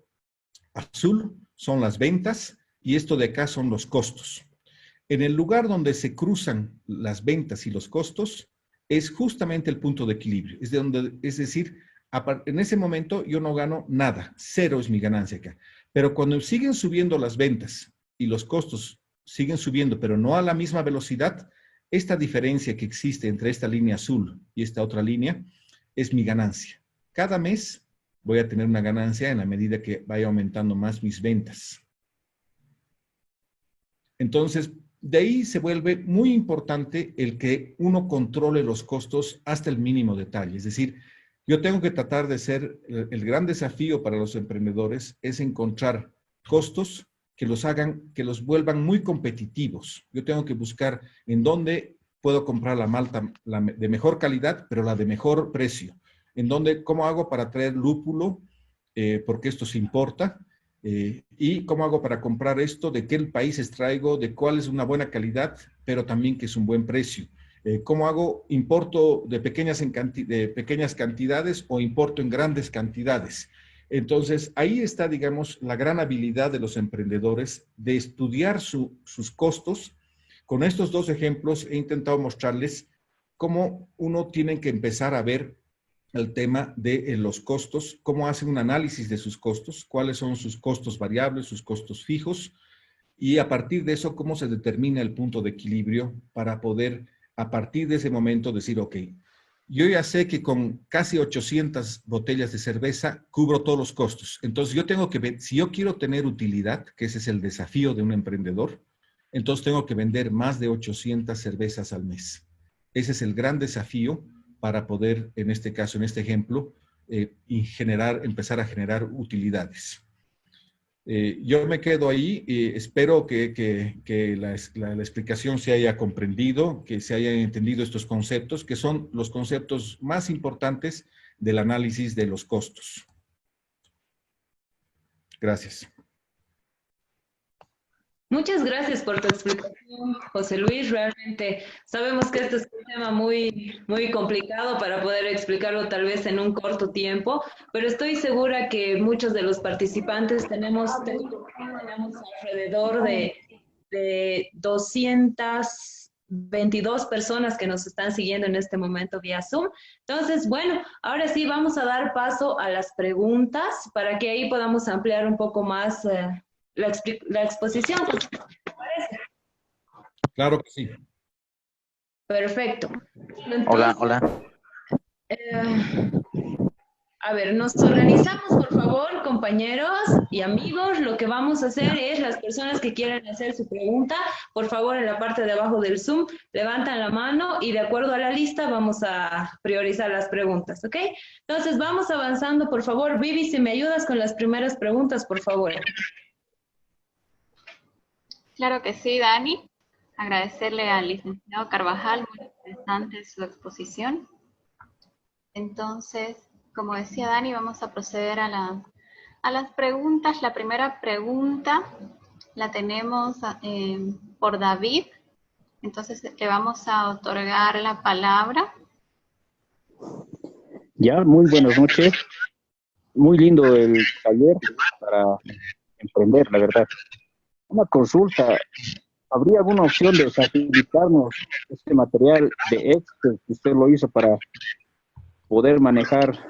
azul son las ventas y esto de acá son los costos. En el lugar donde se cruzan las ventas y los costos es justamente el punto de equilibrio. Es decir, en ese momento yo no gano nada, cero es mi ganancia acá. Pero cuando siguen subiendo las ventas y los costos siguen subiendo, pero no a la misma velocidad, esta diferencia que existe entre esta línea azul y esta otra línea es mi ganancia. Cada mes voy a tener una ganancia en la medida que vaya aumentando más mis ventas. Entonces, de ahí se vuelve muy importante el que uno controle los costos hasta el mínimo detalle. Es decir, yo tengo que tratar de ser, el gran desafío para los emprendedores es encontrar costos que los vuelvan muy competitivos. Yo tengo que buscar en dónde puedo comprar la malta de mejor calidad, pero la de mejor precio. ¿Cómo hago para traer lúpulo? Porque esto se importa. ¿Y cómo hago para comprar esto? ¿De qué países traigo? ¿De cuál es una buena calidad? Pero también que es un buen precio. ¿Cómo hago? ¿Importo de pequeñas cantidades o importo en grandes cantidades? Entonces, ahí está, digamos, la gran habilidad de los emprendedores de estudiar sus costos. Con estos dos ejemplos he intentado mostrarles cómo uno tiene que empezar a ver el tema de los costos, cómo hace un análisis de sus costos, cuáles son sus costos variables, sus costos fijos, y a partir de eso, cómo se determina el punto de equilibrio para poder, a partir de ese momento, decir, ok, yo ya sé que con casi 800 botellas de cerveza cubro todos los costos. Entonces yo tengo que ver, si yo quiero tener utilidad, que ese es el desafío de un emprendedor, entonces tengo que vender más de 800 cervezas al mes. Ese es el gran desafío para poder, en este caso, en este ejemplo, empezar a generar utilidades. Yo me quedo ahí y espero que la explicación se haya comprendido, que se hayan entendido estos conceptos, que son los conceptos más importantes del análisis de los costos. Gracias. Muchas gracias por tu explicación, José Luis. Realmente sabemos que este es un tema muy, muy complicado para poder explicarlo tal vez en un corto tiempo, pero estoy segura que muchos de los participantes tenemos alrededor de 222 personas que nos están siguiendo en este momento vía Zoom. Entonces, bueno, ahora sí vamos a dar paso a las preguntas para que ahí podamos ampliar un poco más la exposición. ¿Te parece? Claro que sí. Perfecto. Entonces, Hola, hola. A ver, nos organizamos, por favor, compañeros y amigos. Lo que vamos a hacer es, las personas que quieran hacer su pregunta, por favor, en la parte de abajo del Zoom, levantan la mano y de acuerdo a la lista vamos a priorizar las preguntas, ¿ok? Entonces, vamos avanzando, por favor. Vivi, si me ayudas con las primeras preguntas, por favor. Claro que sí, Dani. Agradecerle al licenciado Carvajal, muy interesante su exposición. Entonces, como decía Dani, vamos a proceder a las preguntas. La primera pregunta la tenemos por David. Entonces, le vamos a otorgar la palabra. Ya, muy buenas noches. Muy lindo el taller para emprender, la verdad. Una consulta. ¿Habría alguna opción de facilitarnos este material de Excel que usted lo hizo para poder manejar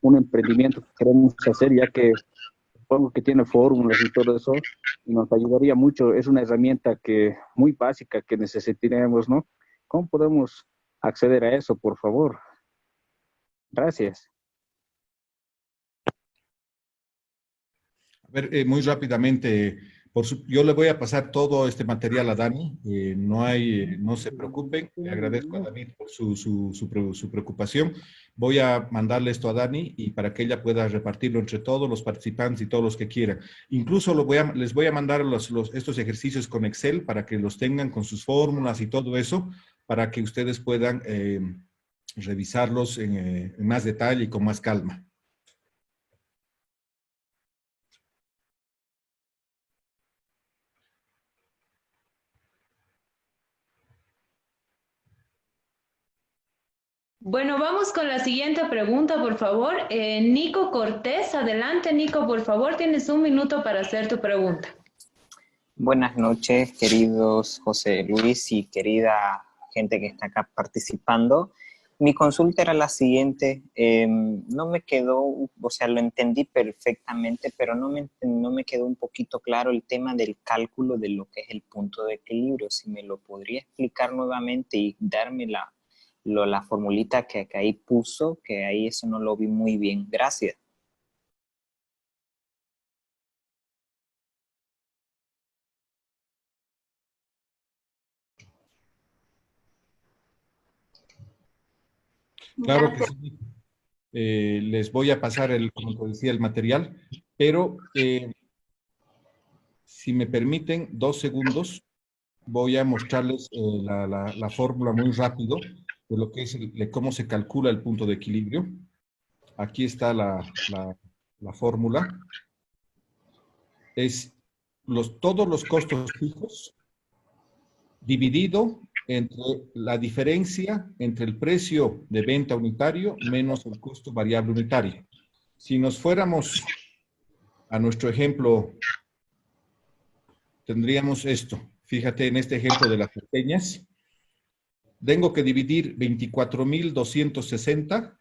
un emprendimiento que queremos hacer, ya que supongo que tiene fórmulas y todo eso, y nos ayudaría mucho? Es una herramienta que muy básica que necesitaremos, ¿no? ¿Cómo podemos acceder a eso, por favor? Gracias. A ver, muy rápidamente, yo le voy a pasar todo este material a Dani, no se preocupen, le agradezco a David por su preocupación. Voy a mandarle esto a Dani y para que ella pueda repartirlo entre todos los participantes y todos los que quieran. Incluso les voy a mandar estos ejercicios con Excel para que los tengan con sus fórmulas y todo eso, para que ustedes puedan revisarlos en más detalle y con más calma. Bueno, vamos con la siguiente pregunta, por favor. Nico Cortés, adelante, Nico, por favor, tienes 1 minuto para hacer tu pregunta. Buenas noches, queridos José Luis y querida gente que está acá participando. Mi consulta era la siguiente, no me quedó, o sea, lo entendí perfectamente, pero no me quedó un poquito claro el tema del cálculo de lo que es el punto de equilibrio. Si me lo podría explicar nuevamente y darme la formulita que ahí puso, que ahí eso no lo vi muy bien. Gracias. Claro que sí. Les voy a pasar, como te decía, el material, pero si me permiten 2 segundos, voy a mostrarles la fórmula muy rápido de lo que es de cómo se calcula el punto de equilibrio. Aquí está la fórmula. Es todos los costos fijos dividido entre la diferencia entre el precio de venta unitario menos el costo variable unitario. Si nos fuéramos a nuestro ejemplo, tendríamos esto. Fíjate en este ejemplo de las pequeñas. Tengo que dividir 24.260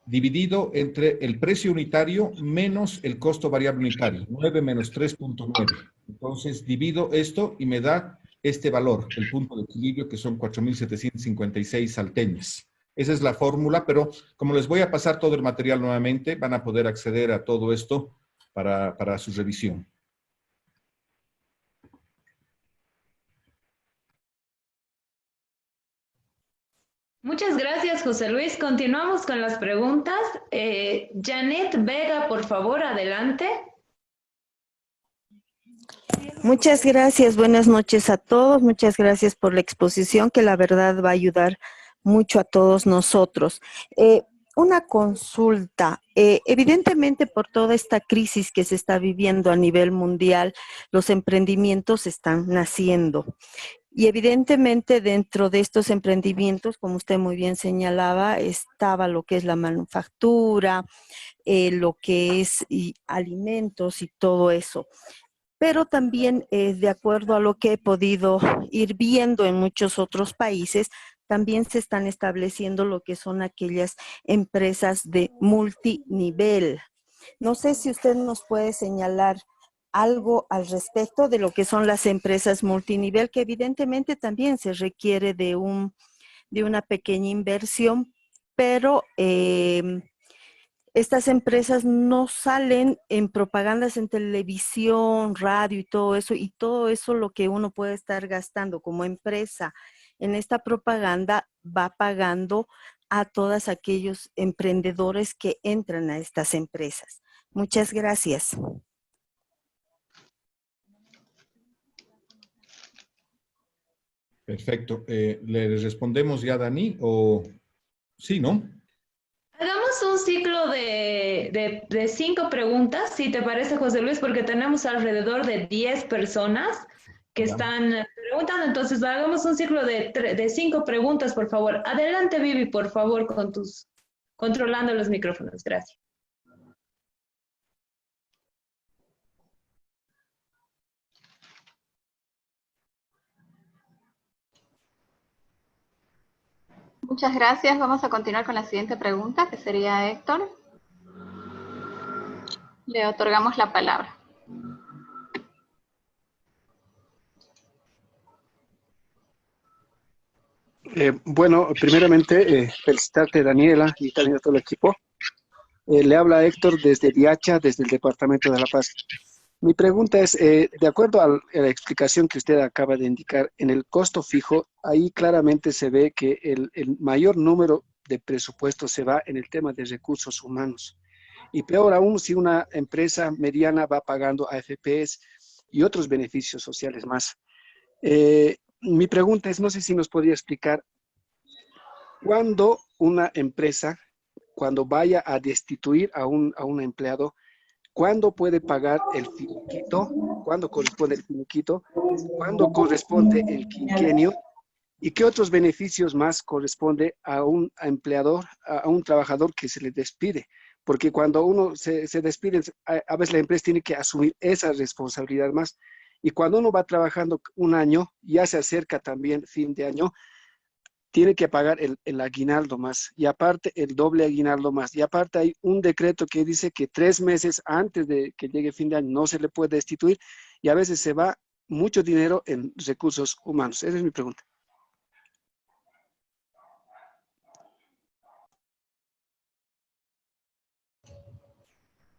dividido entre el precio unitario menos el costo variable unitario, 9 menos 3.9. Entonces divido esto y me da este valor, el punto de equilibrio, que son 4.756 salteñas. Esa es la fórmula, pero como les voy a pasar todo el material nuevamente, van a poder acceder a todo esto para su revisión. Muchas gracias, José Luis. Continuamos con las preguntas. Janet Vega, por favor, adelante. Muchas gracias, buenas noches a todos. Muchas gracias por la exposición, que la verdad va a ayudar mucho a todos nosotros. Una consulta. Evidentemente, por toda esta crisis que se está viviendo a nivel mundial, los emprendimientos están naciendo. Y evidentemente dentro de estos emprendimientos, como usted muy bien señalaba, estaba lo que es la manufactura, lo que es alimentos y todo eso. Pero también, de acuerdo a lo que he podido ir viendo en muchos otros países, también se están estableciendo lo que son aquellas empresas de multinivel. No sé si usted nos puede señalar algo al respecto de lo que son las empresas multinivel, que evidentemente también se requiere de una pequeña inversión pero estas empresas no salen en propagandas en televisión, radio y todo eso lo que uno puede estar gastando como empresa en esta propaganda va pagando a todos aquellos emprendedores que entran a estas empresas. Muchas gracias. Perfecto. ¿Le respondemos ya a Dani o sí, no? Hagamos un ciclo de 5 preguntas, si te parece, José Luis, porque tenemos alrededor de 10 personas que están preguntando. Entonces, hagamos un ciclo de 5 preguntas, por favor. Adelante, Vivi, por favor, controlando los micrófonos. Gracias. Muchas gracias. Vamos a continuar con la siguiente pregunta, que sería Héctor. Le otorgamos la palabra. Bueno, primeramente, felicitarte, Daniela, y también a todo el equipo. Le habla Héctor desde Diacha, desde el Departamento de La Paz. Mi pregunta es, de acuerdo a la explicación que usted acaba de indicar, en el costo fijo, ahí claramente se ve que el mayor número de presupuesto se va en el tema de recursos humanos. Y peor aún si una empresa mediana va pagando AFPs y otros beneficios sociales más. Mi pregunta es, no sé si nos podría explicar, ¿cuándo una empresa, cuando vaya a destituir a un empleado, cuándo puede pagar el finiquito, cuándo corresponde el finiquito, cuándo corresponde el quinquenio y qué otros beneficios más corresponde a un empleador, a un trabajador que se le despide? Porque cuando uno se despide, a veces la empresa tiene que asumir esa responsabilidad más. Y cuando uno va trabajando un año, ya se acerca también fin de año, tiene que pagar el aguinaldo más, y aparte el doble aguinaldo más, y aparte hay un decreto que dice que 3 meses antes de que llegue fin de año no se le puede destituir, y a veces se va mucho dinero en recursos humanos. Esa es mi pregunta.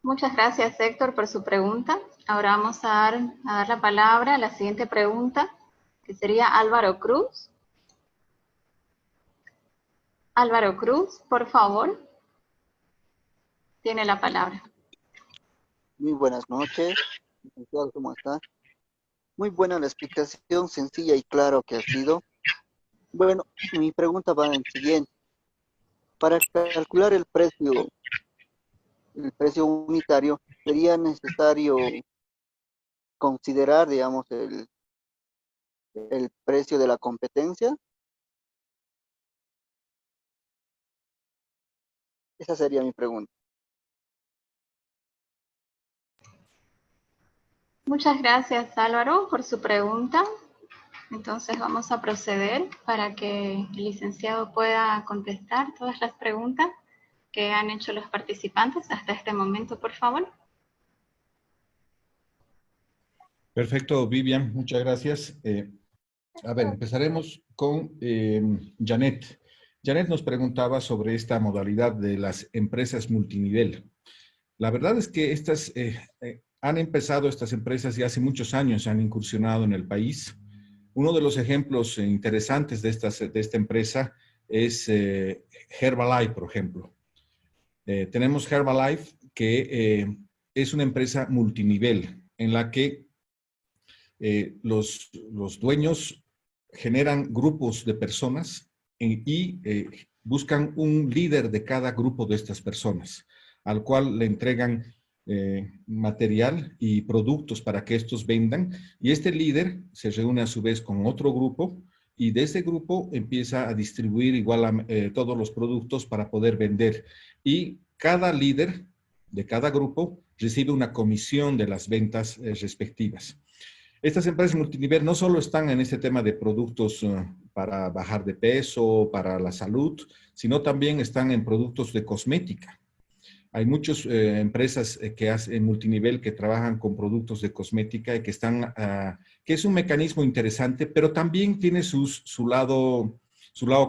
Muchas gracias, Héctor, por su pregunta. Ahora vamos a dar la palabra a la siguiente pregunta, que sería Álvaro Cruz. Álvaro Cruz, por favor, tiene la palabra. Muy buenas noches, licenciado, ¿cómo está? Muy buena la explicación, sencilla y claro que ha sido. Bueno, mi pregunta va en el siguiente. Para calcular el precio unitario, sería necesario considerar, digamos, el precio de la competencia. Esa sería mi pregunta. Muchas gracias, Álvaro, por su pregunta. Entonces vamos a proceder para que el licenciado pueda contestar todas las preguntas que han hecho los participantes hasta este momento, por favor. Perfecto, Vivian, muchas gracias. A ver, empezaremos con Janet. Janet nos preguntaba sobre esta modalidad de las empresas multinivel. La verdad es que estas han empezado estas empresas ya hace muchos años, han incursionado en el país. Uno de los ejemplos interesantes de esta empresa es Herbalife, por ejemplo. Tenemos Herbalife, que es una empresa multinivel en la que los dueños generan grupos de personas y buscan un líder de cada grupo de estas personas, al cual le entregan material y productos para que estos vendan, y este líder se reúne a su vez con otro grupo y de ese grupo empieza a distribuir igual todos los productos para poder vender, y cada líder de cada grupo recibe una comisión de las ventas respectivas. Estas empresas multinivel no solo están en este tema de productos para bajar de peso, para la salud, sino también están en productos de cosmética. Hay muchas empresas que hacen multinivel que trabajan con productos de cosmética y que que es un mecanismo interesante, pero también tiene su lado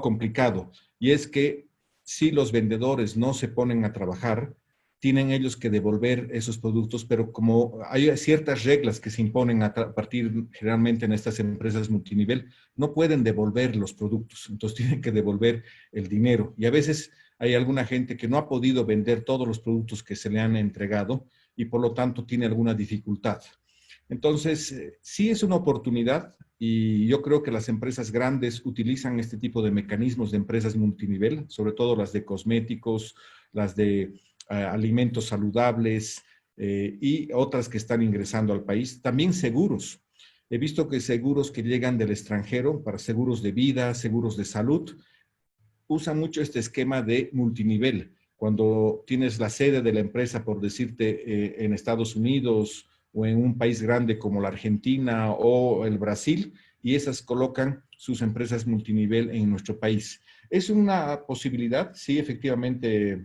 complicado. Y es que si los vendedores no se ponen a trabajar, tienen ellos que devolver esos productos, pero como hay ciertas reglas que se imponen a partir generalmente en estas empresas multinivel, no pueden devolver los productos, entonces tienen que devolver el dinero. Y a veces hay alguna gente que no ha podido vender todos los productos que se le han entregado y por lo tanto tiene alguna dificultad. Entonces, sí es una oportunidad y yo creo que las empresas grandes utilizan este tipo de mecanismos de empresas multinivel, sobre todo las de cosméticos, las de alimentos saludables y otras que están ingresando al país. También seguros. He visto que seguros que llegan del extranjero, para seguros de vida, seguros de salud, usan mucho este esquema de multinivel. Cuando tienes la sede de la empresa, por decirte, en Estados Unidos o en un país grande como la Argentina o el Brasil, y esas colocan sus empresas multinivel en nuestro país. Es una posibilidad, sí, efectivamente,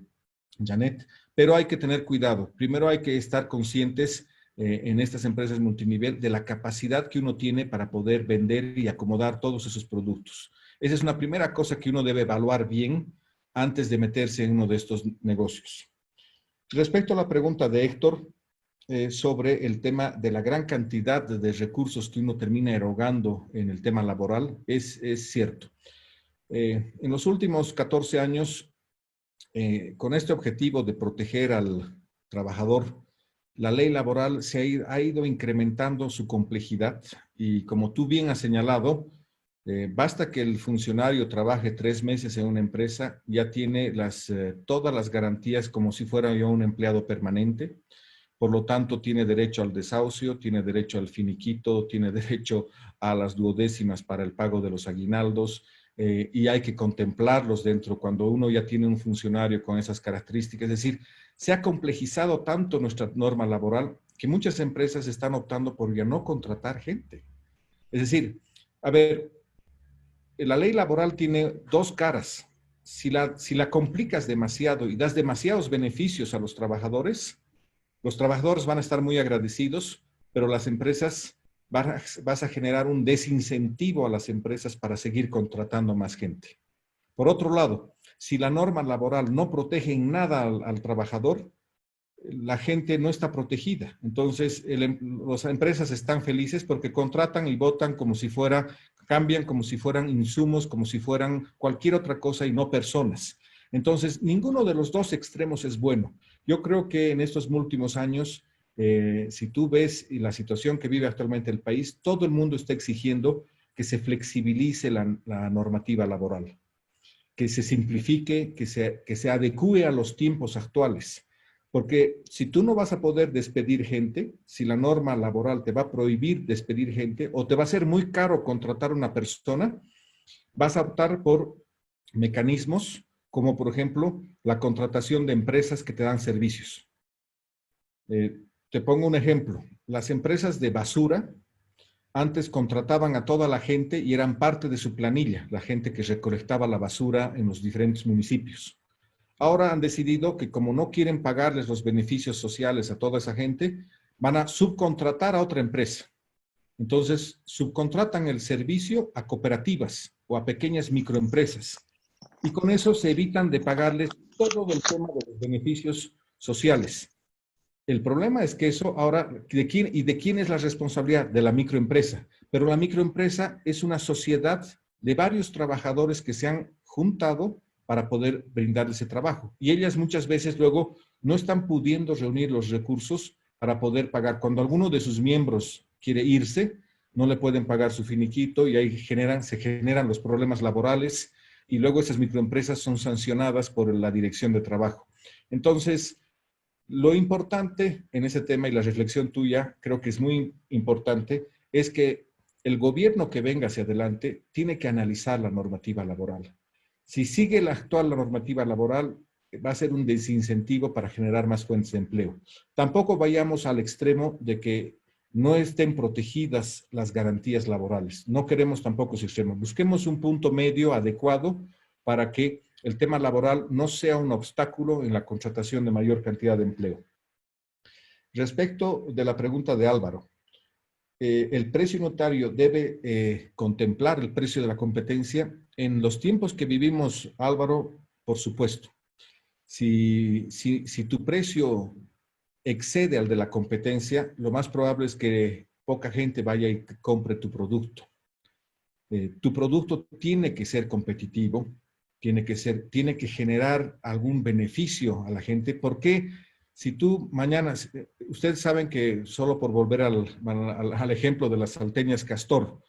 Janet, pero hay que tener cuidado. Primero hay que estar conscientes en estas empresas multinivel de la capacidad que uno tiene para poder vender y acomodar todos esos productos. Esa es una primera cosa que uno debe evaluar bien antes de meterse en uno de estos negocios. Respecto a la pregunta de Héctor sobre el tema de la gran cantidad de recursos que uno termina erogando en el tema laboral, es cierto. En los últimos 14 años, con este objetivo de proteger al trabajador, la ley laboral ha ido incrementando su complejidad y como tú bien has señalado, basta que el funcionario trabaje 3 meses en una empresa, ya tiene todas las garantías como si fuera yo un empleado permanente. Por lo tanto, tiene derecho al desahucio, tiene derecho al finiquito, tiene derecho a las duodécimas para el pago de los aguinaldos, y hay que contemplarlos dentro cuando uno ya tiene un funcionario con esas características. Es decir, se ha complejizado tanto nuestra norma laboral que muchas empresas están optando por ya no contratar gente. Es decir, a ver, la ley laboral tiene dos caras. Si la complicas demasiado y das demasiados beneficios a los trabajadores van a estar muy agradecidos, pero las empresas vas a generar un desincentivo a las empresas para seguir contratando más gente. Por otro lado, si la norma laboral no protege en nada al trabajador, la gente no está protegida. Entonces, las empresas están felices porque contratan y votan cambian como si fueran insumos, como si fueran cualquier otra cosa y no personas. Entonces, ninguno de los dos extremos es bueno. Yo creo que en estos últimos años, si tú ves la situación que vive actualmente el país, todo el mundo está exigiendo que se flexibilice la normativa laboral, que se simplifique, que se adecúe a los tiempos actuales. Porque si tú no vas a poder despedir gente, si la norma laboral te va a prohibir despedir gente o te va a ser muy caro contratar a una persona, vas a optar por mecanismos como por ejemplo la contratación de empresas que te dan servicios. Te pongo un ejemplo. Las empresas de basura antes contrataban a toda la gente y eran parte de su planilla, la gente que recolectaba la basura en los diferentes municipios. Ahora han decidido que como no quieren pagarles los beneficios sociales a toda esa gente, van a subcontratar a otra empresa. Entonces, subcontratan el servicio a cooperativas o a pequeñas microempresas. Y con eso se evitan de pagarles todo el tema de los beneficios sociales. El problema es que eso ahora, ¿de quién es la responsabilidad? De la microempresa. Pero la microempresa es una sociedad de varios trabajadores que se han juntado para poder brindar ese trabajo. Y ellas muchas veces luego no están pudiendo reunir los recursos para poder pagar. Cuando alguno de sus miembros quiere irse, no le pueden pagar su finiquito y ahí se generan los problemas laborales y luego esas microempresas son sancionadas por la Dirección de Trabajo. Entonces, lo importante en ese tema y la reflexión tuya, creo que es muy importante, es que el gobierno que venga hacia adelante tiene que analizar la normativa laboral. Si sigue la actual normativa laboral, va a ser un desincentivo para generar más fuentes de empleo. Tampoco vayamos al extremo de que no estén protegidas las garantías laborales. No queremos tampoco ese extremo. Busquemos un punto medio adecuado para que el tema laboral no sea un obstáculo en la contratación de mayor cantidad de empleo. Respecto de la pregunta de Álvaro, el precio unitario debe contemplar el precio de la competencia. En los tiempos que vivimos, Álvaro, por supuesto. Si tu precio excede al de la competencia, lo más probable es que poca gente vaya y compre tu producto. Tu producto tiene que ser competitivo, tiene que generar algún beneficio a la gente. ¿Por qué? Si tú mañana, ustedes saben que solo por volver al ejemplo de las salteñas Castor,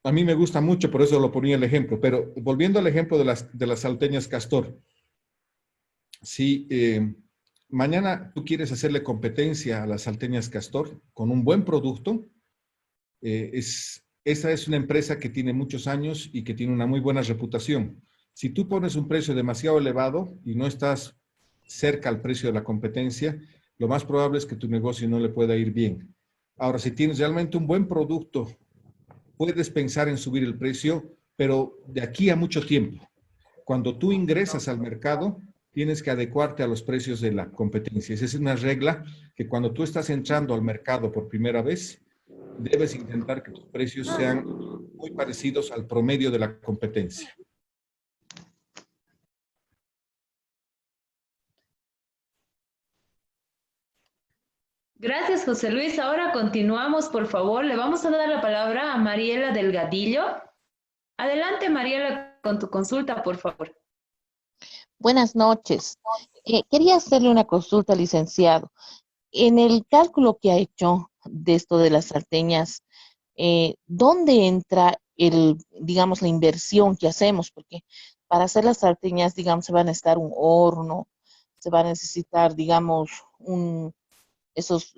a mí me gusta mucho, por eso lo ponía el ejemplo, pero volviendo al ejemplo de las salteñas Castor, si mañana tú quieres hacerle competencia a las salteñas Castor con un buen producto, esa es una empresa que tiene muchos años y que tiene una muy buena reputación. Si tú pones un precio demasiado elevado y no estás cerca al precio de la competencia, lo más probable es que tu negocio no le pueda ir bien. Ahora, si tienes realmente un buen producto, puedes pensar en subir el precio, pero de aquí a mucho tiempo. Cuando tú ingresas al mercado, tienes que adecuarte a los precios de la competencia. Esa es una regla que cuando tú estás entrando al mercado por primera vez, debes intentar que tus precios sean muy parecidos al promedio de la competencia. Gracias, José Luis. Ahora continuamos, por favor. Le vamos a dar la palabra a Mariela Delgadillo. Adelante, Mariela, con tu consulta, por favor. Buenas noches. Quería hacerle una consulta, licenciado. En el cálculo que ha hecho de esto de las salteñas, ¿dónde entra digamos, la inversión que hacemos? Porque para hacer las salteñas, digamos, se va a necesitar un horno, se va a necesitar, digamos, esos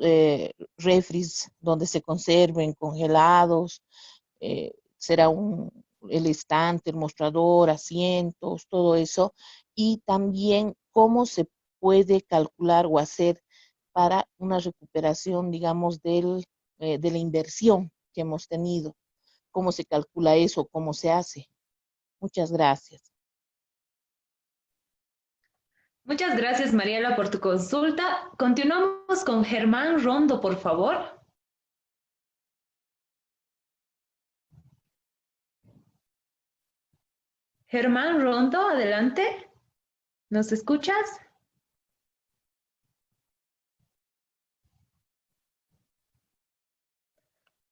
refris donde se conserven congelados, será el estante, el mostrador, asientos, todo eso, y también cómo se puede calcular o hacer para una recuperación, digamos, de la inversión que hemos tenido. ¿Cómo se calcula eso? ¿Cómo se hace? Muchas gracias. Muchas gracias, Mariela, por tu consulta. Continuamos con Germán Rondo, por favor. Germán Rondo, adelante. ¿Nos escuchas?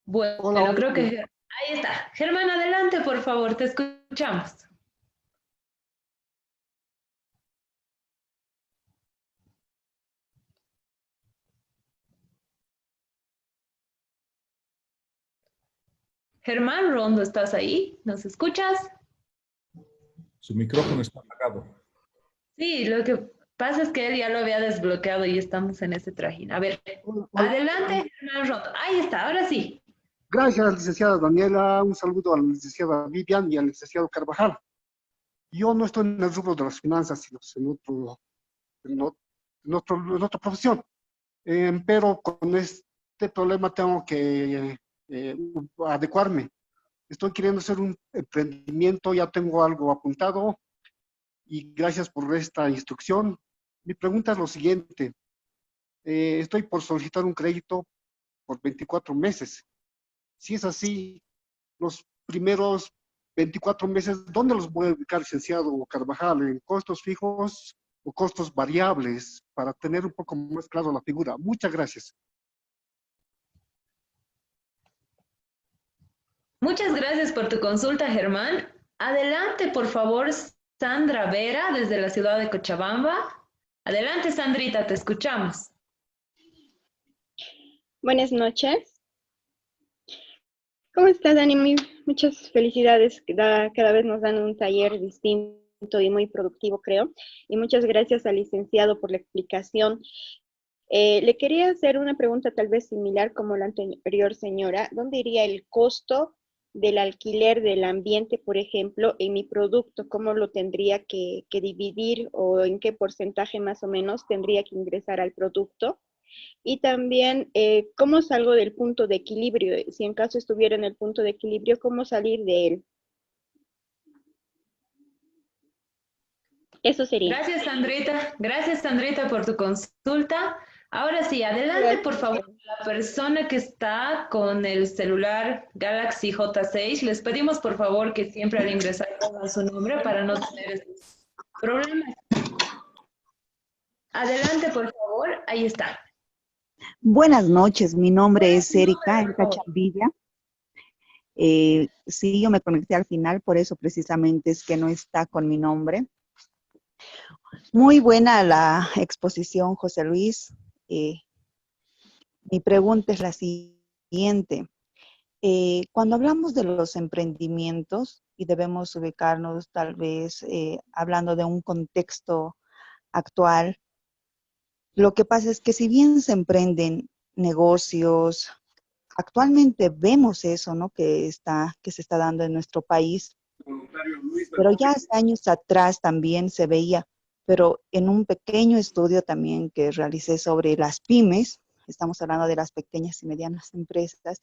Bueno, Hola, creo que ahí está. Germán, adelante, por favor, te escuchamos. Germán Rondo, ¿estás ahí? ¿Nos escuchas? Su micrófono está apagado. Sí, lo que pasa es que él ya lo había desbloqueado y estamos en ese trajín. A ver, adelante, Germán Rondo. Ahí está, ahora sí. Gracias, licenciada Daniela. Un saludo a la licenciada Vivian y al licenciado Carvajal. Yo no estoy en el rubro de las finanzas, sino en otra profesión. Pero con este problema tengo que adecuarme. Estoy queriendo hacer un emprendimiento, ya tengo algo apuntado y gracias por esta instrucción. Mi pregunta es lo siguiente. Estoy por solicitar un crédito por 24 meses. Si es así, los primeros 24 meses, ¿dónde los voy a ubicar, licenciado Carvajal? ¿En costos fijos o costos variables? Para tener un poco más claro la figura. Muchas gracias. Muchas gracias por tu consulta, Germán. Adelante, por favor, Sandra Vera, desde la ciudad de Cochabamba. Adelante, Sandrita, te escuchamos. Buenas noches. ¿Cómo estás, Dani? Muchas felicidades. Cada vez nos dan un taller distinto y muy productivo, creo. Y muchas gracias al licenciado por la explicación. Le quería hacer una pregunta tal vez similar como la anterior señora. ¿Dónde iría el costo del alquiler del ambiente, por ejemplo, en mi producto? ¿Cómo lo tendría que dividir o en qué porcentaje más o menos tendría que ingresar al producto? Y también, ¿cómo salgo del punto de equilibrio? Si en caso estuviera en el punto de equilibrio, ¿cómo salir de él? Eso sería. Gracias, Sandrita. Gracias, Sandrita, por tu consulta. Ahora sí, adelante, por favor, la persona que está con el celular Galaxy J6. Les pedimos, por favor, que siempre al ingresar pongan su nombre para no tener Problemas. Adelante, por favor. Ahí está. Buenas noches, mi nombre es Erika Cachambilla. Sí, yo me conecté al final, por eso precisamente es que no está con mi nombre. Muy buena la exposición, José Luis. Mi pregunta es la siguiente. Cuando hablamos de los emprendimientos, y debemos ubicarnos tal vez hablando de un contexto actual, lo que pasa es que si bien se emprenden negocios, actualmente vemos eso, ¿no? Que se está dando en nuestro país, pero ya hace años atrás también se veía, pero en un pequeño estudio también que realicé sobre las pymes, estamos hablando de las pequeñas y medianas empresas,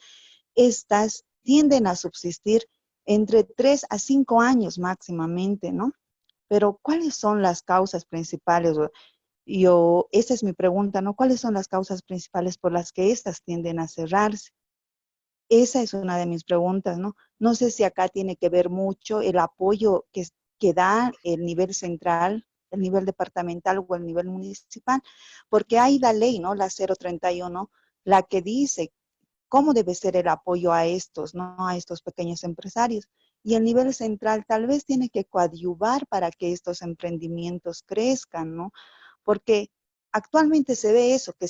estas tienden a subsistir entre 3 a 5 años máximamente, ¿no? Pero ¿cuáles son las causas principales? Esa es mi pregunta, ¿no? ¿Cuáles son las causas principales por las que estas tienden a cerrarse? Esa es una de mis preguntas, ¿no? No sé si acá tiene que ver mucho el apoyo que da el nivel central, el nivel departamental o el nivel municipal, porque hay la ley, ¿no? La 031, la que dice cómo debe ser el apoyo a estos, ¿no? A estos pequeños empresarios. Y el nivel central tal vez tiene que coadyuvar para que estos emprendimientos crezcan, ¿no? Porque actualmente se ve eso, que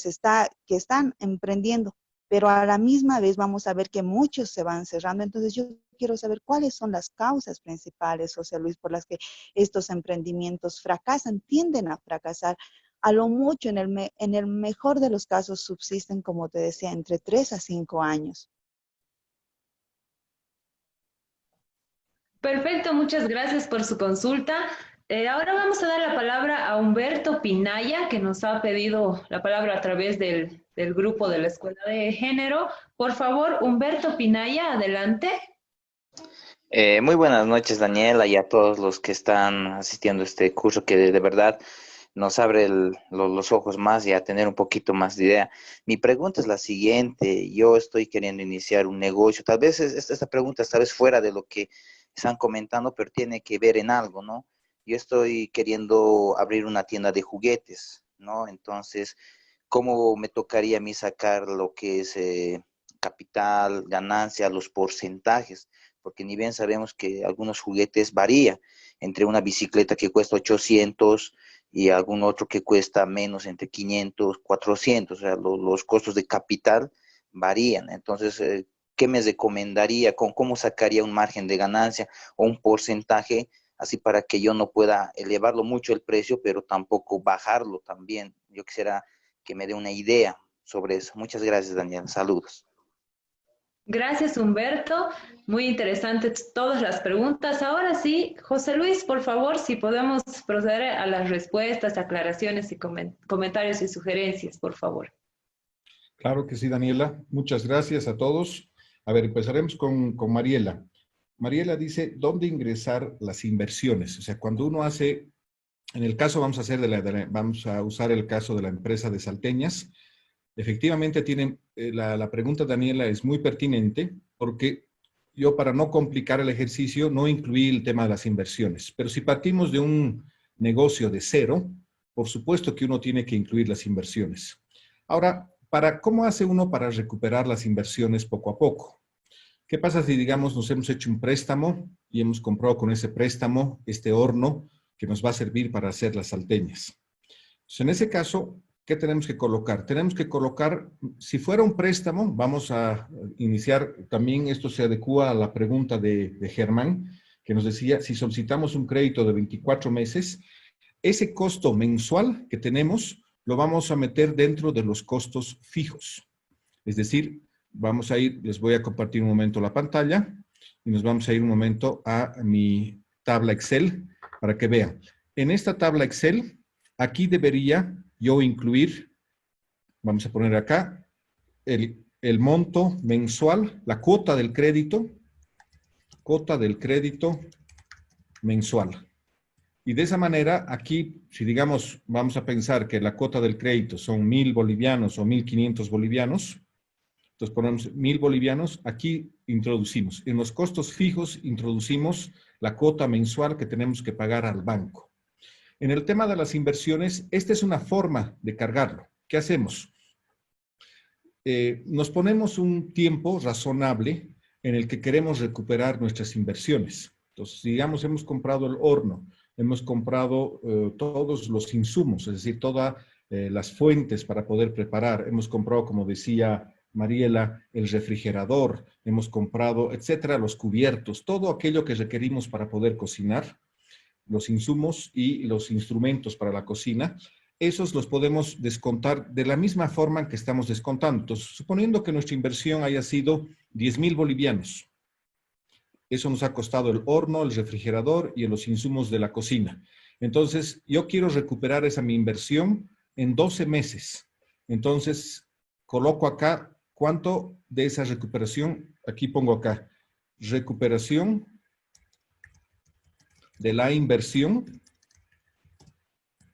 están emprendiendo, pero a la misma vez vamos a ver que muchos se van cerrando. Entonces yo quiero saber cuáles son las causas principales, José Luis, por las que estos emprendimientos fracasan, tienden a fracasar. A lo mucho, en el mejor de los casos, subsisten, como te decía, entre 3 a 5 años. Perfecto, muchas gracias por su consulta. Ahora vamos a dar la palabra a Humberto Pinaya, que nos ha pedido la palabra a través del grupo de la Escuela de Género. Por favor, Humberto Pinaya, adelante. Muy buenas noches, Daniela, y a todos los que están asistiendo a este curso que de verdad nos abre los ojos más y a tener un poquito más de idea. Mi pregunta es la siguiente. Yo estoy queriendo iniciar un negocio. Tal vez esta pregunta está vez fuera de lo que están comentando, pero tiene que ver en algo, ¿no? Yo estoy queriendo abrir una tienda de juguetes, ¿no? Entonces, ¿cómo me tocaría a mí sacar lo que es capital, ganancia, los porcentajes? Porque ni bien sabemos que algunos juguetes varían entre una bicicleta que cuesta 800 y algún otro que cuesta menos, entre 500, 400. O sea, los costos de capital varían. Entonces, ¿qué me recomendaría? ¿Cómo sacaría un margen de ganancia o un porcentaje así para que yo no pueda elevarlo mucho el precio, pero tampoco bajarlo también? Yo quisiera que me dé una idea sobre eso. Muchas gracias, Daniel. Saludos. Gracias, Humberto. Muy interesantes todas las preguntas. Ahora sí, José Luis, por favor, si podemos proceder a las respuestas, aclaraciones y comentarios y sugerencias, por favor. Claro que sí, Daniela. Muchas gracias a todos. A ver, empezaremos con Mariela. Mariela dice, ¿dónde ingresar las inversiones? O sea, cuando uno hace, en el caso vamos a usar el caso de la empresa de Salteñas. Efectivamente, la pregunta, Daniela, es muy pertinente porque yo, para no complicar el ejercicio, no incluí el tema de las inversiones. Pero si partimos de un negocio de cero, por supuesto que uno tiene que incluir las inversiones. Ahora, ¿cómo hace uno para recuperar las inversiones poco a poco? ¿Qué pasa si, digamos, nos hemos hecho un préstamo y hemos comprado con ese préstamo este horno que nos va a servir para hacer las salteñas? Entonces, en ese caso, ¿qué tenemos que colocar? Tenemos que colocar, si fuera un préstamo, vamos a iniciar, también esto se adecua a la pregunta de Germán, que nos decía, si solicitamos un crédito de 24 meses, ese costo mensual que tenemos, lo vamos a meter dentro de los costos fijos. Es decir, vamos a ir, les voy a compartir un momento la pantalla, y nos vamos a ir un momento a mi tabla Excel, para que vean. En esta tabla Excel, aquí debería yo incluir, vamos a poner acá, el monto mensual, la cuota del crédito mensual. Y de esa manera, aquí, si digamos, vamos a pensar que la cuota del crédito son 1.000 bolivianos o 1.500 bolivianos, entonces ponemos 1.000 bolivianos, aquí introducimos, en los costos fijos introducimos la cuota mensual que tenemos que pagar al banco. En el tema de las inversiones, esta es una forma de cargarlo. ¿Qué hacemos? Nos ponemos un tiempo razonable en el que queremos recuperar nuestras inversiones. Entonces, digamos, hemos comprado el horno, hemos comprado todos los insumos, es decir, todas las fuentes para poder preparar. Hemos comprado, como decía Mariela, el refrigerador, hemos comprado, etcétera, los cubiertos, todo aquello que requerimos para poder cocinar, los insumos y los instrumentos para la cocina. Esos los podemos descontar de la misma forma en que estamos descontando. Entonces, suponiendo que nuestra inversión haya sido 10.000 bolivianos. Eso nos ha costado el horno, el refrigerador y los insumos de la cocina. Entonces, yo quiero recuperar esa mi inversión en 12 meses. Entonces, coloco acá cuánto de esa recuperación, aquí pongo acá, recuperación de la inversión.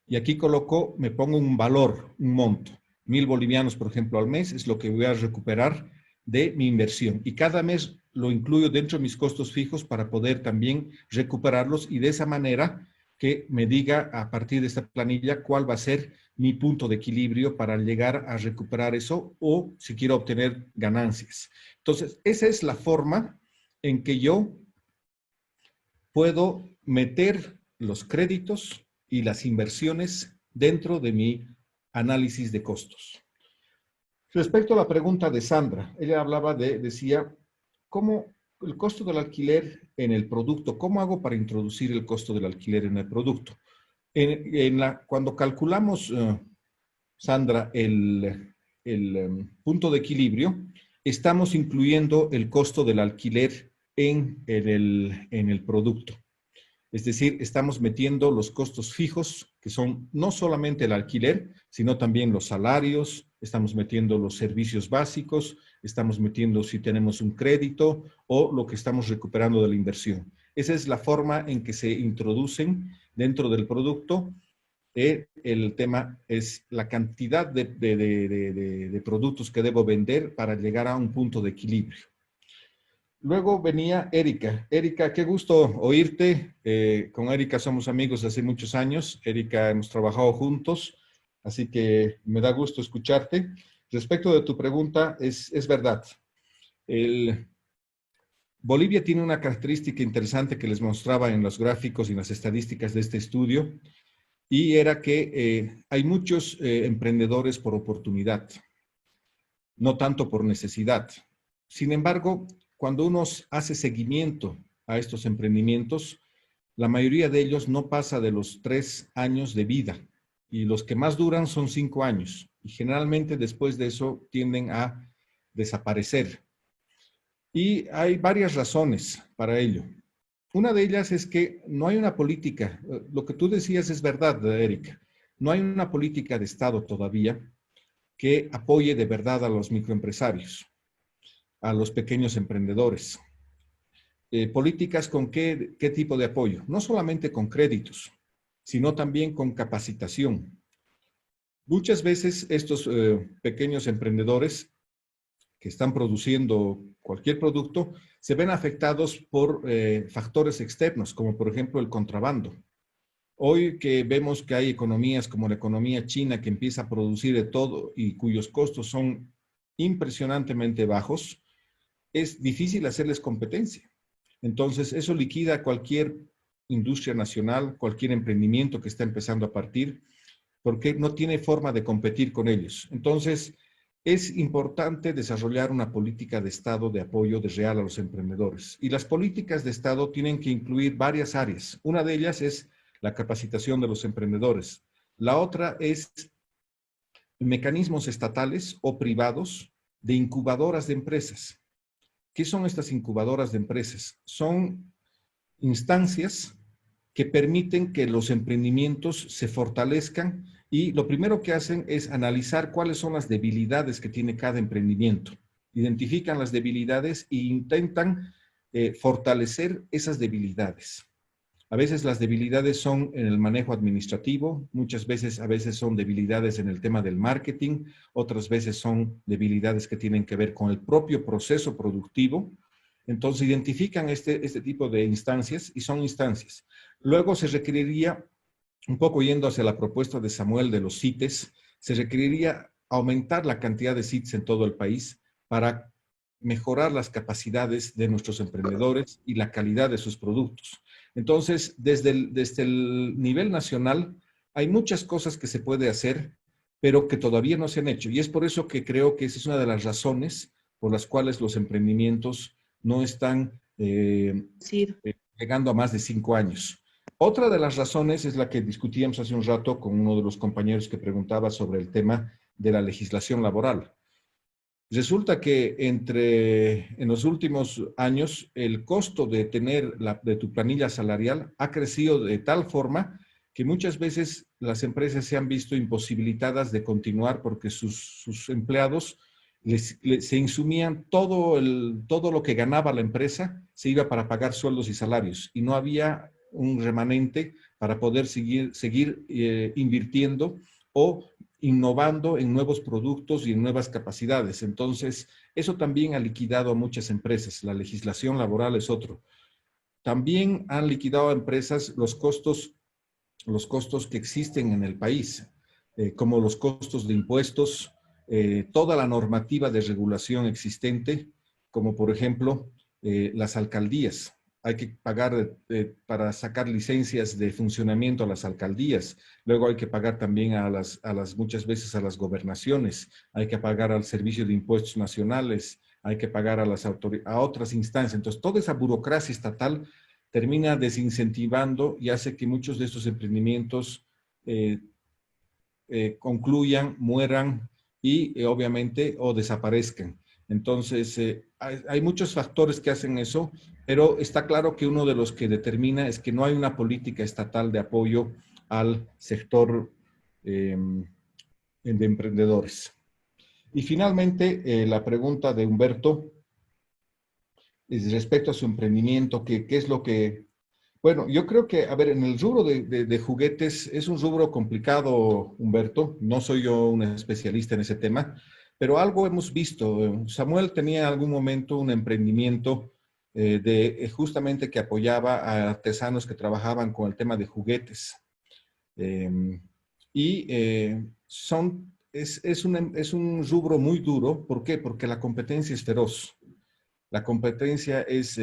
Y aquí coloco, me pongo un valor, un monto. 1.000 bolivianos, por ejemplo, al mes es lo que voy a recuperar de mi inversión. Y cada mes lo incluyo dentro de mis costos fijos para poder también recuperarlos y de esa manera que me diga a partir de esta planilla cuál va a ser mi punto de equilibrio para llegar a recuperar eso o si quiero obtener ganancias. Entonces, esa es la forma en que yo puedo meter los créditos y las inversiones dentro de mi análisis de costos. Respecto a la pregunta de Sandra, ella hablaba decía, ¿cómo el costo del alquiler en el producto? ¿Cómo hago para introducir el costo del alquiler en el producto? Cuando calculamos, Sandra, el punto de equilibrio, estamos incluyendo el costo del alquiler en el producto. Es decir, estamos metiendo los costos fijos, que son no solamente el alquiler, sino también los salarios, estamos metiendo los servicios básicos, estamos metiendo si tenemos un crédito o lo que estamos recuperando de la inversión. Esa es la forma en que se introducen dentro del producto. El tema es la cantidad de productos que debo vender para llegar a un punto de equilibrio. Luego venía Erika. Erika, qué gusto oírte. Con Erika somos amigos hace muchos años. Erika, hemos trabajado juntos, así que me da gusto escucharte. Respecto de tu pregunta, es verdad. Bolivia tiene una característica interesante que les mostraba en los gráficos y en las estadísticas de este estudio, y era que hay muchos emprendedores por oportunidad, no tanto por necesidad. Sin embargo, cuando uno hace seguimiento a estos emprendimientos, la mayoría de ellos no pasa de los 3 años de vida y los que más duran son 5 años y generalmente después de eso tienden a desaparecer. Y hay varias razones para ello. Una de ellas es que no hay una política, lo que tú decías es verdad, Erika, no hay una política de Estado todavía que apoye de verdad a los microempresarios, a los pequeños emprendedores. Políticas con qué tipo de apoyo, no solamente con créditos, sino también con capacitación. Muchas veces estos pequeños emprendedores que están produciendo cualquier producto se ven afectados por factores externos, como por ejemplo el contrabando. Hoy que vemos que hay economías como la economía china que empieza a producir de todo y cuyos costos son impresionantemente bajos, es difícil hacerles competencia. Entonces, eso liquida cualquier industria nacional, cualquier emprendimiento que está empezando a partir, porque no tiene forma de competir con ellos. Entonces, es importante desarrollar una política de Estado de apoyo de real a los emprendedores. Y las políticas de Estado tienen que incluir varias áreas. Una de ellas es la capacitación de los emprendedores. La otra es mecanismos estatales o privados de incubadoras de empresas. ¿Qué son estas incubadoras de empresas? Son instancias que permiten que los emprendimientos se fortalezcan y lo primero que hacen es analizar cuáles son las debilidades que tiene cada emprendimiento. Identifican las debilidades e intentan fortalecer esas debilidades. A veces las debilidades son en el manejo administrativo, muchas veces, a veces son debilidades en el tema del marketing, otras veces son debilidades que tienen que ver con el propio proceso productivo. Entonces identifican este tipo de instancias y son instancias. Luego se requeriría un poco yendo hacia la propuesta de Samuel de los CITES, se requeriría aumentar la cantidad de CITES en todo el país para mejorar las capacidades de nuestros emprendedores y la calidad de sus productos. Entonces, desde el nivel nacional, hay muchas cosas que se puede hacer, pero que todavía no se han hecho. Y es por eso que creo que esa es una de las razones por las cuales los emprendimientos no están llegando a más de 5 años. Otra de las razones es la que discutíamos hace un rato con uno de los compañeros que preguntaba sobre el tema de la legislación laboral. Resulta que en los últimos años el costo de tener de tu planilla salarial ha crecido de tal forma que muchas veces las empresas se han visto imposibilitadas de continuar porque sus empleados se insumían todo lo que ganaba la empresa, se iba para pagar sueldos y salarios y no había un remanente para poder seguir invirtiendo o innovando en nuevos productos y en nuevas capacidades. Entonces, eso también ha liquidado a muchas empresas. La legislación laboral es otro. También han liquidado a empresas los costos que existen en el país, como los costos de impuestos, toda la normativa de regulación existente, como por ejemplo las alcaldías. Hay que pagar para sacar licencias de funcionamiento a las alcaldías. Luego hay que pagar también muchas veces a las gobernaciones. Hay que pagar al Servicio de Impuestos Nacionales. Hay que pagar a otras instancias. Entonces, toda esa burocracia estatal termina desincentivando y hace que muchos de estos emprendimientos concluyan, mueran y obviamente o desaparezcan. Entonces, hay muchos factores que hacen eso, pero está claro que uno de los que determina es que no hay una política estatal de apoyo al sector de emprendedores. Y finalmente, la pregunta de Humberto es respecto a su emprendimiento, ¿qué es lo que... Bueno, yo creo que, a ver, en el rubro de juguetes es un rubro complicado, Humberto. No soy yo un especialista en ese tema, pero algo hemos visto. Samuel tenía en algún momento un emprendimiento justamente que apoyaba a artesanos que trabajaban con el tema de juguetes. Es un rubro muy duro. ¿Por qué? Porque la competencia es feroz. La competencia es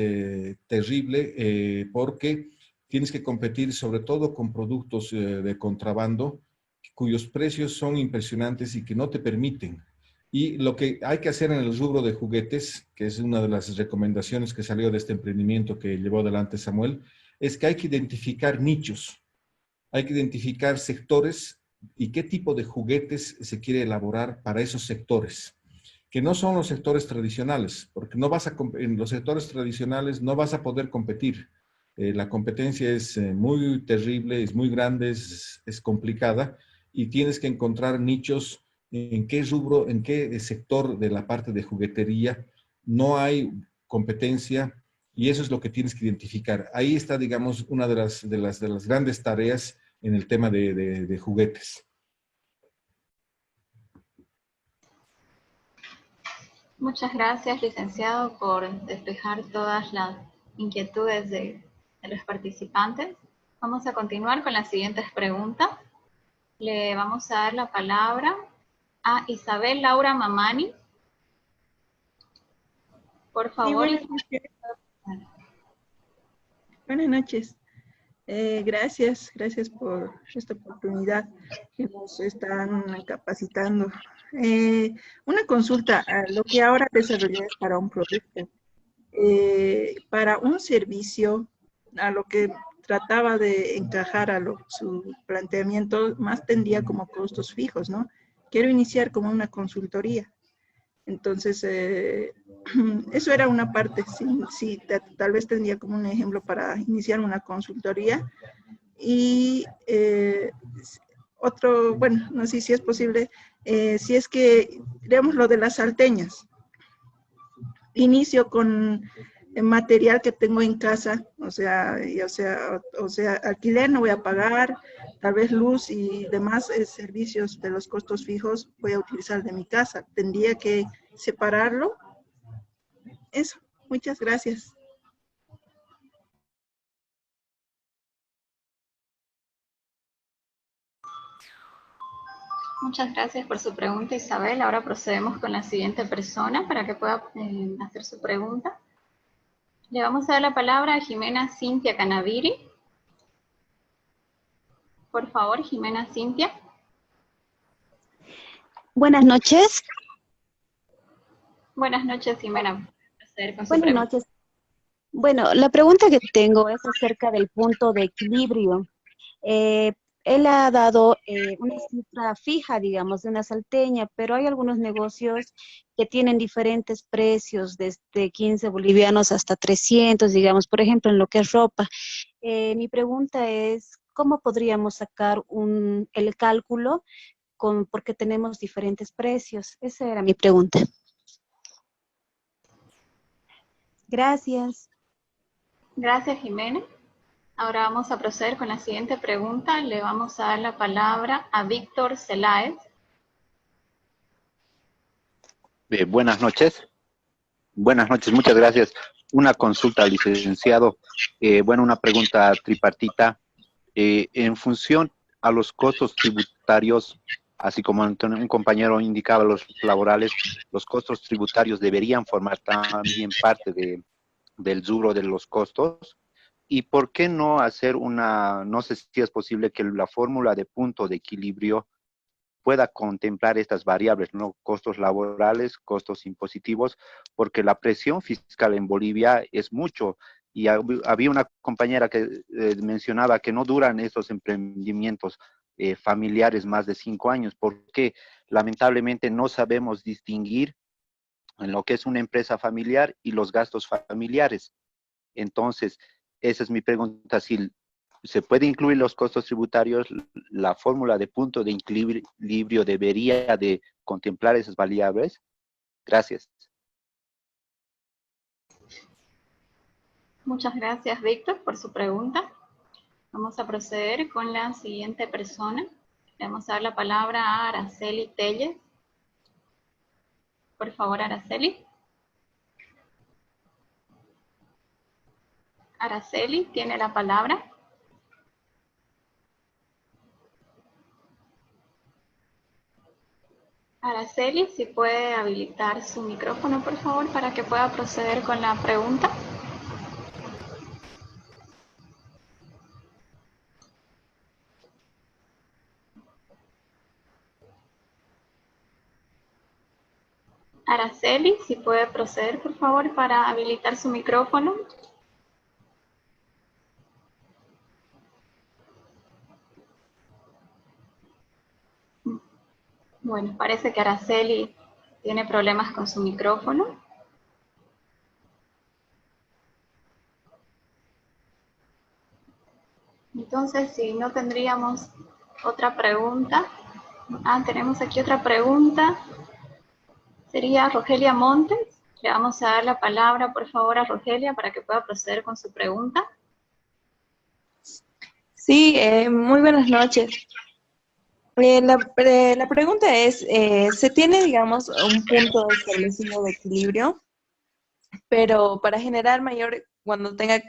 terrible porque tienes que competir sobre todo con productos de contrabando cuyos precios son impresionantes y que no te permiten. Y lo que hay que hacer en el rubro de juguetes, que es una de las recomendaciones que salió de este emprendimiento que llevó adelante Samuel, es que hay que identificar nichos, hay que identificar sectores y qué tipo de juguetes se quiere elaborar para esos sectores, que no son los sectores tradicionales, porque en los sectores tradicionales no vas a poder competir. La competencia es muy terrible, es muy grande, es complicada y tienes que encontrar nichos en qué rubro, en qué sector de la parte de juguetería no hay competencia y eso es lo que tienes que identificar. Ahí está, digamos, una de las grandes tareas en el tema de juguetes. Muchas gracias, licenciado, por despejar todas las inquietudes de los participantes. Vamos a continuar con las siguientes preguntas. Le vamos a dar la palabra a Isabel Laura Mamani. Por favor. Sí, buenas noches. Gracias por esta oportunidad que nos están capacitando. Una consulta, lo que ahora desarrollé es para un producto. Para un servicio, a lo que trataba de encajar su planteamiento, más tendría como costos fijos, ¿no? Quiero iniciar como una consultoría. Entonces, eso era una parte, sí, tal vez tendría como un ejemplo para iniciar una consultoría. Y otro, bueno, no sé si es posible, si es que, digamos, lo de las salteñas. Inicio con el material que tengo en casa, o sea, alquiler no voy a pagar, tal vez luz y demás servicios de los costos fijos voy a utilizar de mi casa. Tendría que separarlo. Eso, muchas gracias. Muchas gracias por su pregunta, Isabel. Ahora procedemos con la siguiente persona para que pueda hacer su pregunta. Le vamos a dar la palabra a Jimena Cintia Canaviri. Por favor, Jimena Cintia. Buenas noches. Buenas noches, Jimena. Proceder con su Buenas pregunta. noches. Bueno, la pregunta que tengo es acerca del punto de equilibrio. Él ha dado una cifra fija, digamos, de una salteña, pero hay algunos negocios que tienen diferentes precios, desde 15 bolivianos hasta 300, digamos, por ejemplo, en lo que es ropa. Mi pregunta es, ¿cómo podríamos sacar el cálculo porque tenemos diferentes precios? Esa era mi pregunta. Gracias. Gracias, Jimena. Ahora vamos a proceder con la siguiente pregunta. Le vamos a dar la palabra a Víctor Celáez. Buenas noches. Buenas noches, muchas gracias. Una consulta, licenciado. Una pregunta tripartita. En función a los costos tributarios, así como un compañero indicaba, los laborales, los costos tributarios deberían formar también parte del rubro de los costos. ¿Y por qué no hacer no sé si es posible que la fórmula de punto de equilibrio pueda contemplar estas variables, ¿no? Costos laborales, costos impositivos, porque la presión fiscal en Bolivia es mucho. Y había una compañera que mencionaba que no duran estos emprendimientos familiares más de 5 años, porque lamentablemente no sabemos distinguir en lo que es una empresa familiar y los gastos familiares. Entonces, esa es mi pregunta, si se puede incluir los costos tributarios, la fórmula de punto de equilibrio debería de contemplar esas variables. Gracias. Muchas gracias, Víctor, por su pregunta. Vamos a proceder con la siguiente persona. Le vamos a dar la palabra a Araceli Telles. Por favor, Araceli. Araceli, tiene la palabra. Araceli, si puede habilitar su micrófono, por favor, para que pueda proceder con la pregunta. Araceli, si puede proceder, por favor, para habilitar su micrófono. Bueno, parece que Araceli tiene problemas con su micrófono. Entonces, si no tendríamos otra pregunta. Tenemos aquí otra pregunta. Sería Rogelia Montes. Le vamos a dar la palabra, por favor, a Rogelia para que pueda proceder con su pregunta. Sí, muy buenas noches. La pregunta es, se tiene, digamos, un punto establecido de equilibrio, pero para generar mayor, cuando tenga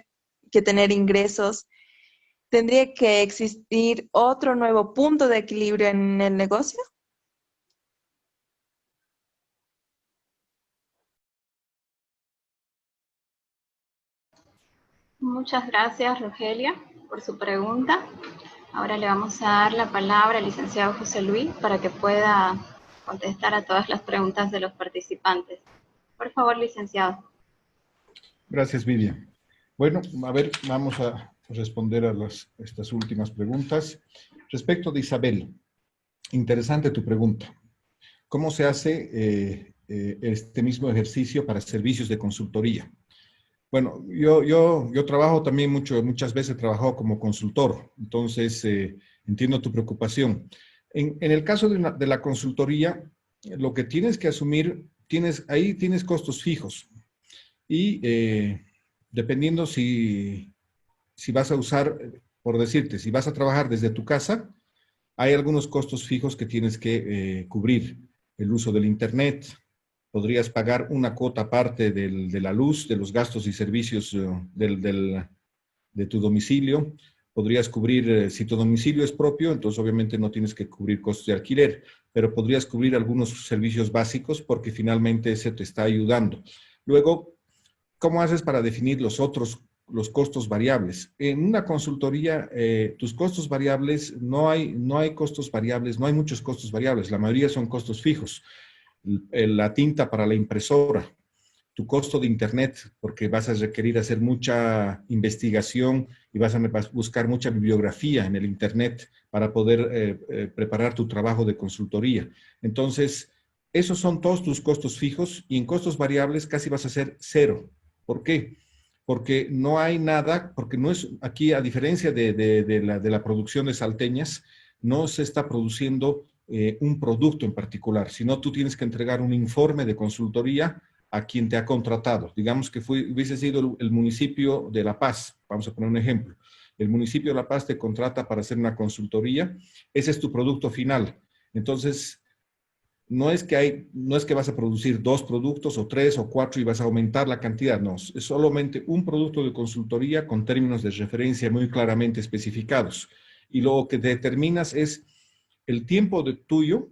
que tener ingresos, ¿tendría que existir otro nuevo punto de equilibrio en el negocio? Muchas gracias, Rogelia, por su pregunta. Ahora le vamos a dar la palabra al licenciado José Luis para que pueda contestar a todas las preguntas de los participantes. Por favor, licenciado. Gracias, Vivian. Bueno, a ver, vamos a responder a estas últimas preguntas. Respecto de Isabel, interesante tu pregunta. ¿Cómo se hace este mismo ejercicio para servicios de consultoría? Bueno, yo trabajo también muchas veces he trabajado como consultor, entonces entiendo tu preocupación. En el caso de la consultoría, lo que tienes que asumir, ahí tienes costos fijos y dependiendo si vas a usar, por decirte, si vas a trabajar desde tu casa, hay algunos costos fijos que tienes que cubrir. El uso del internet, podrías pagar una cuota aparte de la luz, de los gastos y servicios de tu domicilio. Podrías cubrir, si tu domicilio es propio, entonces obviamente no tienes que cubrir costos de alquiler, pero podrías cubrir algunos servicios básicos porque finalmente ese te está ayudando. Luego, ¿cómo haces para definir los costos variables? En una consultoría, tus costos variables, no hay costos variables, no hay muchos costos variables, la mayoría son costos fijos. La tinta para la impresora, tu costo de internet, porque vas a requerir hacer mucha investigación y vas a buscar mucha bibliografía en el internet para poder preparar tu trabajo de consultoría. Entonces, esos son todos tus costos fijos y en costos variables casi vas a hacer cero. ¿Por qué? Porque no hay nada, porque no es aquí, a diferencia de la producción de salteñas, no se está produciendo un producto en particular, sino tú tienes que entregar un informe de consultoría a quien te ha contratado. Digamos que hubiese sido el municipio de La Paz, vamos a poner un ejemplo. El municipio de La Paz te contrata para hacer una consultoría, ese es tu producto final. Entonces, no es que vas a producir 2 productos o 3 o 4 y vas a aumentar la cantidad, no, es solamente un producto de consultoría con términos de referencia muy claramente especificados. Y lo que determinas es el tiempo tuyo,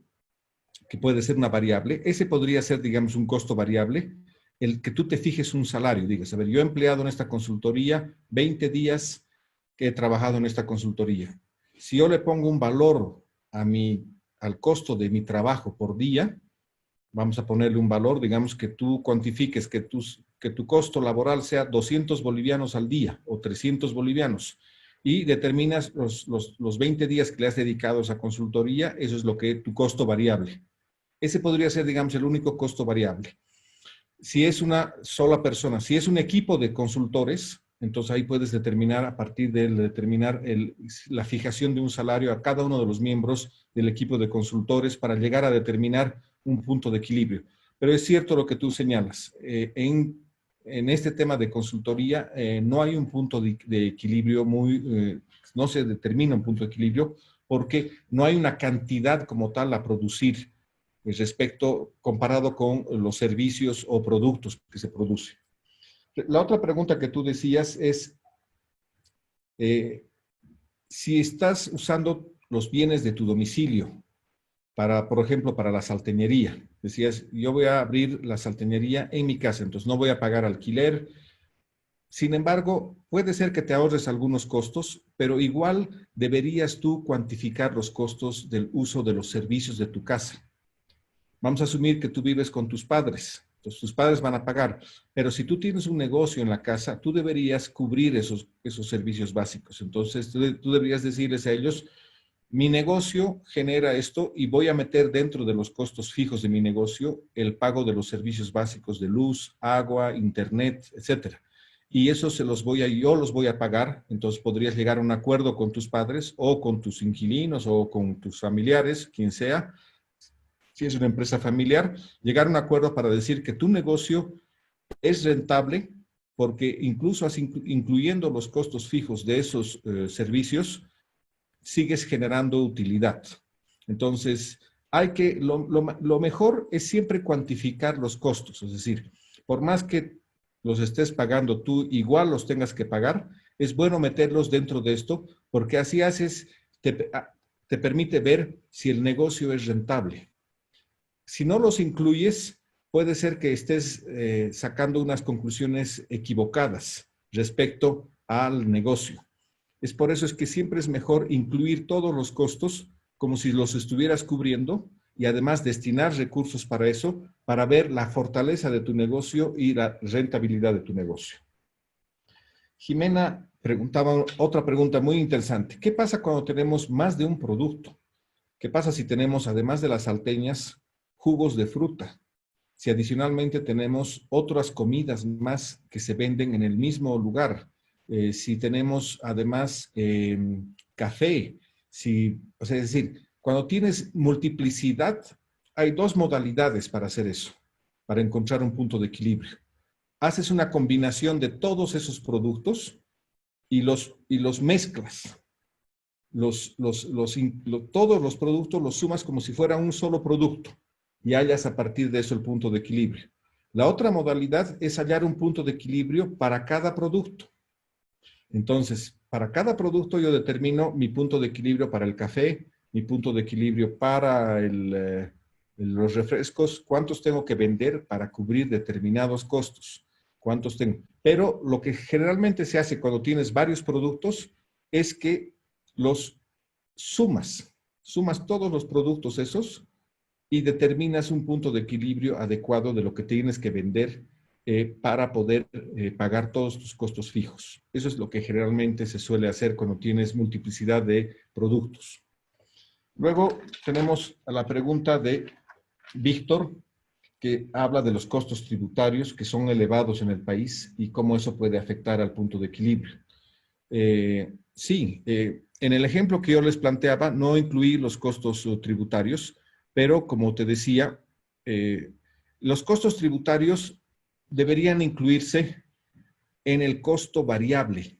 que puede ser una variable, ese podría ser, digamos, un costo variable, el que tú te fijes un salario, digas, a ver, yo he empleado en esta consultoría 20 días que he trabajado en esta consultoría. Si yo le pongo un valor al costo de mi trabajo por día, vamos a ponerle un valor, digamos que tú cuantifiques que tu costo laboral sea 200 bolivianos al día o 300 bolivianos y determinas los 20 días que le has dedicado a esa consultoría, eso es lo que tu costo variable. Ese podría ser, digamos, el único costo variable. Si es una sola persona, si es un equipo de consultores, entonces ahí puedes determinar, a partir de determinar la fijación de un salario a cada uno de los miembros del equipo de consultores para llegar a determinar un punto de equilibrio. Pero es cierto lo que tú señalas. En este tema de consultoría no hay un punto de equilibrio no se determina un punto de equilibrio porque no hay una cantidad como tal a producir comparado con los servicios o productos que se producen. La otra pregunta que tú decías es, si estás usando los bienes de tu domicilio por ejemplo, para la salteñería. Decías, yo voy a abrir la salteñería en mi casa, entonces no voy a pagar alquiler. Sin embargo, puede ser que te ahorres algunos costos, pero igual deberías tú cuantificar los costos del uso de los servicios de tu casa. Vamos a asumir que tú vives con tus padres, entonces tus padres van a pagar, pero si tú tienes un negocio en la casa, tú deberías cubrir esos servicios básicos. Entonces tú deberías decirles a ellos, mi negocio genera esto y voy a meter dentro de los costos fijos de mi negocio el pago de los servicios básicos de luz, agua, internet, etcétera. Y eso yo los voy a pagar, entonces podrías llegar a un acuerdo con tus padres o con tus inquilinos o con tus familiares, quien sea. Si es una empresa familiar, llegar a un acuerdo para decir que tu negocio es rentable porque incluso incluyendo los costos fijos de esos servicios, sigues generando utilidad. Entonces, lo mejor es siempre cuantificar los costos, es decir, por más que los estés pagando tú, igual los tengas que pagar, es bueno meterlos dentro de esto porque así te permite ver si el negocio es rentable. Si no los incluyes, puede ser que estés sacando unas conclusiones equivocadas respecto al negocio. Es por eso es que siempre es mejor incluir todos los costos como si los estuvieras cubriendo y además destinar recursos para eso, para ver la fortaleza de tu negocio y la rentabilidad de tu negocio. Jimena preguntaba otra pregunta muy interesante. ¿Qué pasa cuando tenemos más de un producto? ¿Qué pasa si tenemos, además de las salteñas, jugos de fruta? Si adicionalmente tenemos otras comidas más que se venden en el mismo lugar. Si tenemos además café. Es decir, cuando tienes multiplicidad, hay 2 modalidades para hacer eso, para encontrar un punto de equilibrio. Haces una combinación de todos esos productos y los mezclas. Todos los productos los sumas como si fuera un solo producto y hallas a partir de eso el punto de equilibrio. La otra modalidad es hallar un punto de equilibrio para cada producto. Entonces, para cada producto yo determino mi punto de equilibrio para el café, mi punto de equilibrio para los refrescos, cuántos tengo que vender para cubrir determinados costos, cuántos tengo. Pero lo que generalmente se hace cuando tienes varios productos es que los sumas todos los productos esos y determinas un punto de equilibrio adecuado de lo que tienes que vender para poder pagar todos tus costos fijos. Eso es lo que generalmente se suele hacer cuando tienes multiplicidad de productos. Luego tenemos a la pregunta de Víctor, que habla de los costos tributarios que son elevados en el país y cómo eso puede afectar al punto de equilibrio. En el ejemplo que yo les planteaba, no incluí los costos tributarios, pero como te decía, los costos tributarios deberían incluirse en el costo variable.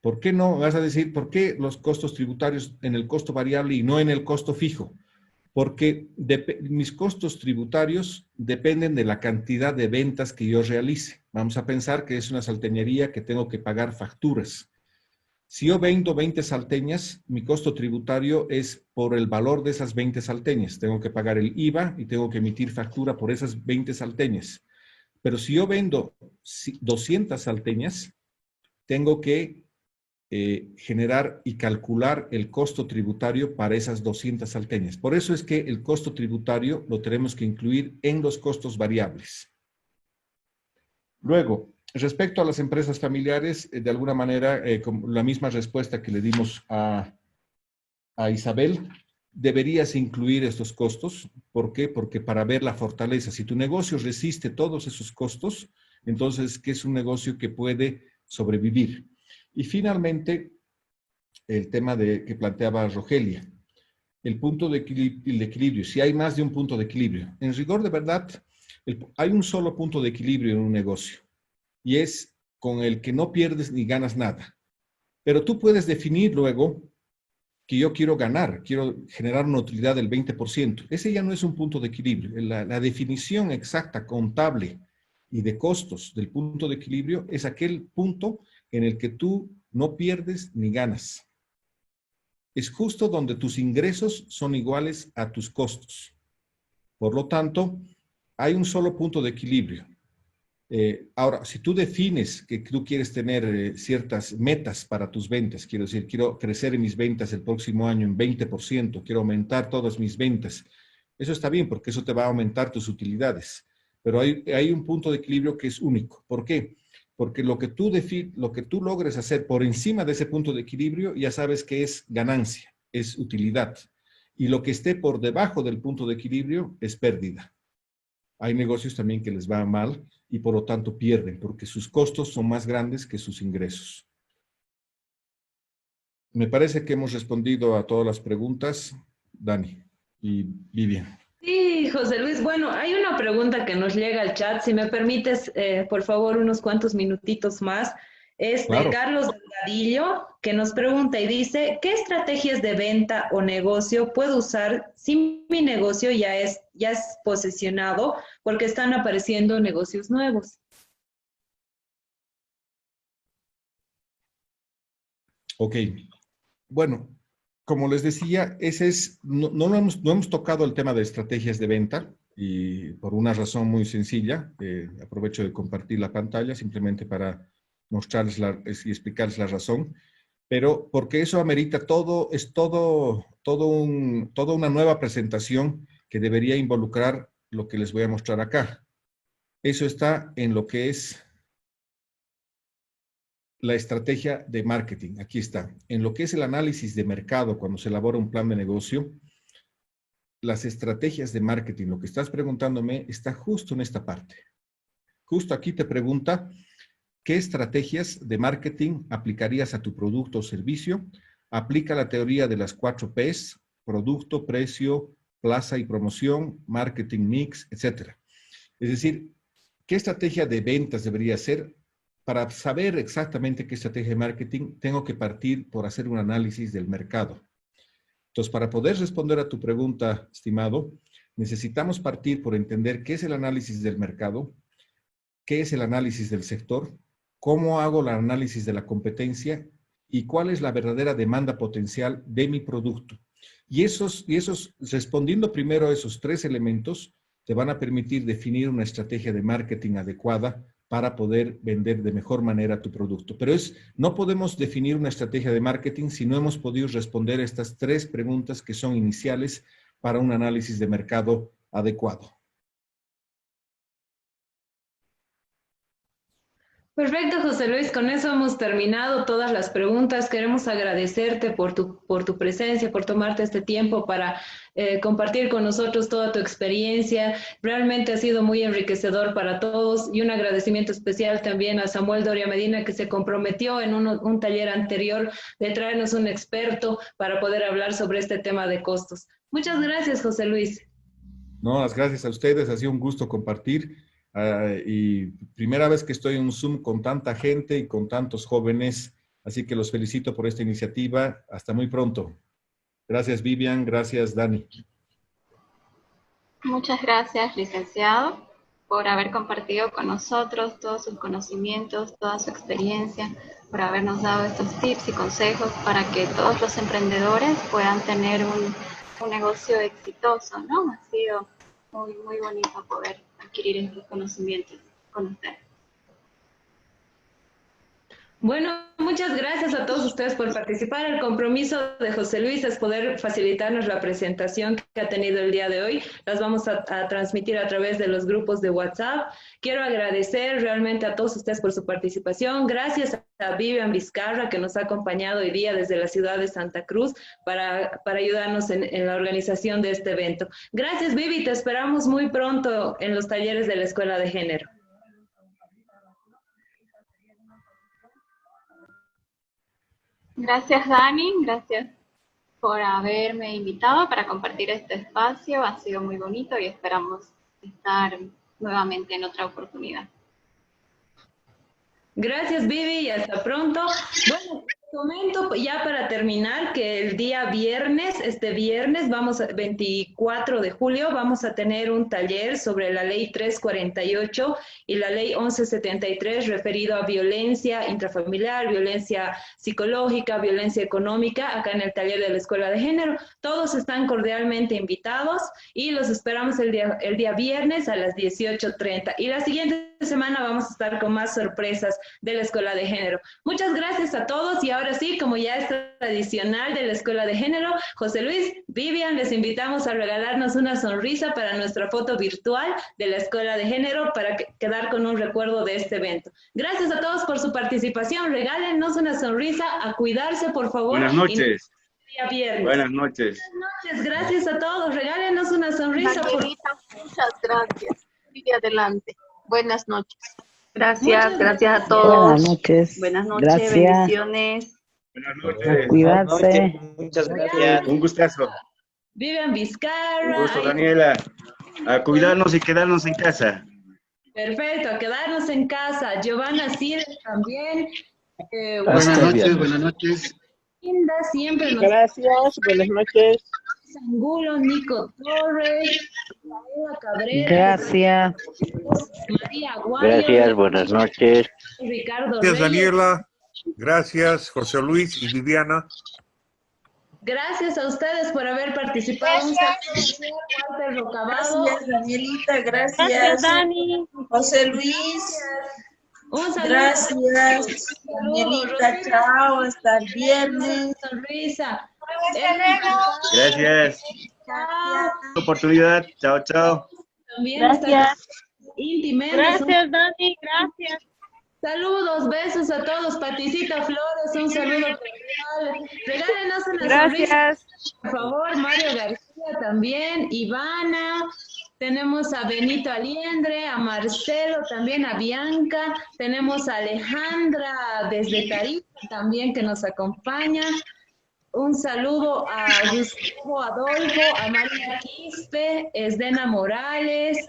¿Por qué no? Vas a decir, ¿por qué los costos tributarios en el costo variable y no en el costo fijo? Porque mis costos tributarios dependen de la cantidad de ventas que yo realice. Vamos a pensar que es una salteñería que tengo que pagar facturas. Si yo vendo 20 salteñas, mi costo tributario es por el valor de esas 20 salteñas. Tengo que pagar el IVA y tengo que emitir factura por esas 20 salteñas. Pero si yo vendo 200 salteñas, tengo que generar y calcular el costo tributario para esas 200 salteñas. Por eso es que el costo tributario lo tenemos que incluir en los costos variables. Luego, respecto a las empresas familiares, de alguna manera, con la misma respuesta que le dimos a Isabel, deberías incluir estos costos. ¿Por qué? Porque para ver la fortaleza, si tu negocio resiste todos esos costos, entonces, ¿qué es un negocio que puede sobrevivir? Y finalmente, el tema que planteaba Rogelia, el punto de equilibrio, si hay más de un punto de equilibrio. En rigor de verdad, hay un solo punto de equilibrio en un negocio, y es con el que no pierdes ni ganas nada. Pero tú puedes definir luego que yo quiero ganar, quiero generar una utilidad del 20%. Ese ya no es un punto de equilibrio. La definición exacta, contable y de costos del punto de equilibrio es aquel punto en el que tú no pierdes ni ganas. Es justo donde tus ingresos son iguales a tus costos. Por lo tanto, hay un solo punto de equilibrio. Ahora, si tú defines que tú quieres tener ciertas metas para tus ventas, quiero decir, quiero crecer en mis ventas el próximo año en 20%, quiero aumentar todas mis ventas, eso está bien porque eso te va a aumentar tus utilidades. Pero hay un punto de equilibrio que es único. ¿Por qué? Porque lo que tú logres hacer por encima de ese punto de equilibrio, ya sabes que es ganancia, es utilidad. Y lo que esté por debajo del punto de equilibrio es pérdida. Hay negocios también que les va mal y por lo tanto pierden, porque sus costos son más grandes que sus ingresos. Me parece que hemos respondido a todas las preguntas, Dani y Vivian. Sí, José Luis. Bueno, hay una pregunta que nos llega al chat. Si me permites, por favor, unos cuantos minutitos más. Es de Carlos Delgadillo, que nos pregunta y dice, ¿qué estrategias de venta o negocio puedo usar si mi negocio ya es posicionado porque están apareciendo negocios nuevos? Ok. Bueno, como les decía, no hemos tocado el tema de estrategias de venta y por una razón muy sencilla. Aprovecho de compartir la pantalla simplemente para mostrarles y explicarles la razón, pero porque eso amerita toda una nueva presentación que debería involucrar lo que les voy a mostrar acá. Eso está en lo que es la estrategia de marketing. Aquí está. En lo que es el análisis de mercado, cuando se elabora un plan de negocio, las estrategias de marketing, lo que estás preguntándome, está justo en esta parte. Justo aquí te pregunta, ¿qué estrategias de marketing aplicarías a tu producto o servicio? Aplica la teoría de las 4 Ps, producto, precio, plaza y promoción, marketing mix, etc. Es decir, ¿qué estrategia de ventas debería ser? Para saber exactamente qué estrategia de marketing, tengo que partir por hacer un análisis del mercado. Entonces, para poder responder a tu pregunta, estimado, necesitamos partir por entender qué es el análisis del mercado, qué es el análisis del sector, cómo hago el análisis de la competencia y cuál es la verdadera demanda potencial de mi producto. Y esos, respondiendo primero a esos tres elementos, te van a permitir definir una estrategia de marketing adecuada para poder vender de mejor manera tu producto. Pero no podemos definir una estrategia de marketing si no hemos podido responder estas tres preguntas que son iniciales para un análisis de mercado adecuado. Perfecto, José Luis. Con eso hemos terminado todas las preguntas. Queremos agradecerte por tu presencia, por tomarte este tiempo para compartir con nosotros toda tu experiencia. Realmente ha sido muy enriquecedor para todos y un agradecimiento especial también a Samuel Doria Medina, que se comprometió en un taller anterior de traernos un experto para poder hablar sobre este tema de costos. Muchas gracias, José Luis. No, las gracias a ustedes. Ha sido un gusto compartir. Y primera vez que estoy en un Zoom con tanta gente y con tantos jóvenes, así que los felicito por esta iniciativa. Hasta muy pronto. Gracias, Vivian. Gracias, Dani. Muchas gracias, licenciado, por haber compartido con nosotros todos sus conocimientos, toda su experiencia, por habernos dado estos tips y consejos para que todos los emprendedores puedan tener un negocio exitoso, ¿no? Ha sido muy, muy bonito poder adquirir estos conocimientos con usted. Bueno, muchas gracias a todos ustedes por participar. El compromiso de José Luis es poder facilitarnos la presentación que ha tenido el día de hoy. Las vamos a transmitir a través de los grupos de WhatsApp. Quiero agradecer realmente a todos ustedes por su participación. Gracias a Vivian Vizcarra, que nos ha acompañado hoy día desde la ciudad de Santa Cruz para ayudarnos en la organización de este evento. Gracias, Vivi. Te esperamos muy pronto en los talleres de la Escuela de Género. Gracias, Dani, gracias por haberme invitado para compartir este espacio. Ha sido muy bonito y esperamos estar nuevamente en otra oportunidad. Gracias, Vivi, y hasta pronto. Bueno, comento ya para terminar que el día viernes, este viernes, 24 de julio, vamos a tener un taller sobre la ley 348 y la ley 1173 referido a violencia intrafamiliar, violencia psicológica, violencia económica, acá en el taller de la Escuela de Género. Todos están cordialmente invitados y los esperamos el día viernes a las 18:30. Y la siguiente semana vamos a estar con más sorpresas de la Escuela de Género. Muchas gracias a todos y ahora sí, como ya es tradicional de la Escuela de Género, José Luis, Vivian, les invitamos a regalarnos una sonrisa para nuestra foto virtual de la Escuela de Género para quedar con un recuerdo de este evento. Gracias a todos por su participación. Regálenos una sonrisa, a cuidarse, por favor. Buenas noches. Día viernes. Buenas noches. Buenas noches, gracias a todos. Regálenos una sonrisa. Muchas gracias. Sigue adelante. Buenas noches. Gracias, gracias a todos. Buenas noches. Buenas noches, Gracias. bendiciones. Buenas noches. Cuidarse. Muchas gracias. Un gustazo. Vivian Vizcarra. Un gusto, Daniela. A cuidarnos y quedarnos en casa. Perfecto, a quedarnos en casa. Giovanna Cires también. Buenas noches, buenas noches. Linda, siempre nos... Gracias, buenas noches. Angulo, Nico Torres, María Cabrera. Gracias. María Aguayo. Gracias, buenas noches. Ricardo Gracias, Reyes. Daniela. Gracias, José Luis y Viviana. Gracias a ustedes por haber participado. Un saludo, Walter Rocabado. Gracias, Danielita, gracias. Gracias, Dani. José Luis. Un saludo. Gracias, Danielita, chao, hasta el viernes. Sonrisa. Gracias. Chao. Oportunidad. Chao, chao. También Gracias. Inti Méndez. Gracias, Dani, gracias. Saludos, besos a todos. Paticita Flores, un saludo cordial. Regálenos una Gracias. sonrisa, por favor. Mario García también, Ivana. Tenemos a Benito Aliendre, a Marcelo, también a Bianca. Tenemos a Alejandra desde Tarija también que nos acompaña. Un saludo a Gustavo Adolfo, a María Quispe, Esdena Morales,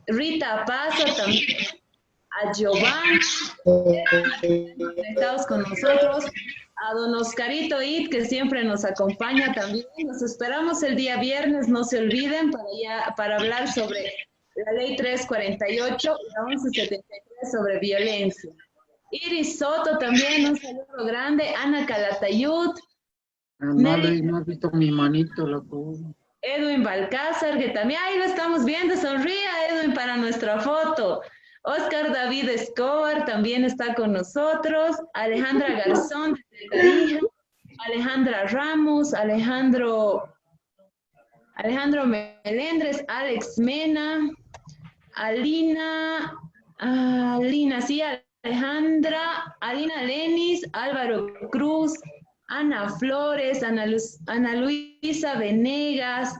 Rita Paso también, a Giovanni, conectados con nosotros, a don Oscarito It, que siempre nos acompaña también. Nos esperamos el día viernes, no se olviden, para hablar sobre la ley 348 y la 1173 sobre violencia. Iris Soto también, un saludo grande. Ana Calatayud. No has visto mi manito, loco. Edwin Balcázar, que también ahí lo estamos viendo, sonría Edwin para nuestra foto. Oscar David Escobar también está con nosotros. Alejandra Garzón de Tarija. Alejandra Ramos, Alejandro Melendres, Alex Mena, Alina, sí, Alejandra, Alina Lenis, Álvaro Cruz, Ana Flores, Ana Luisa Venegas,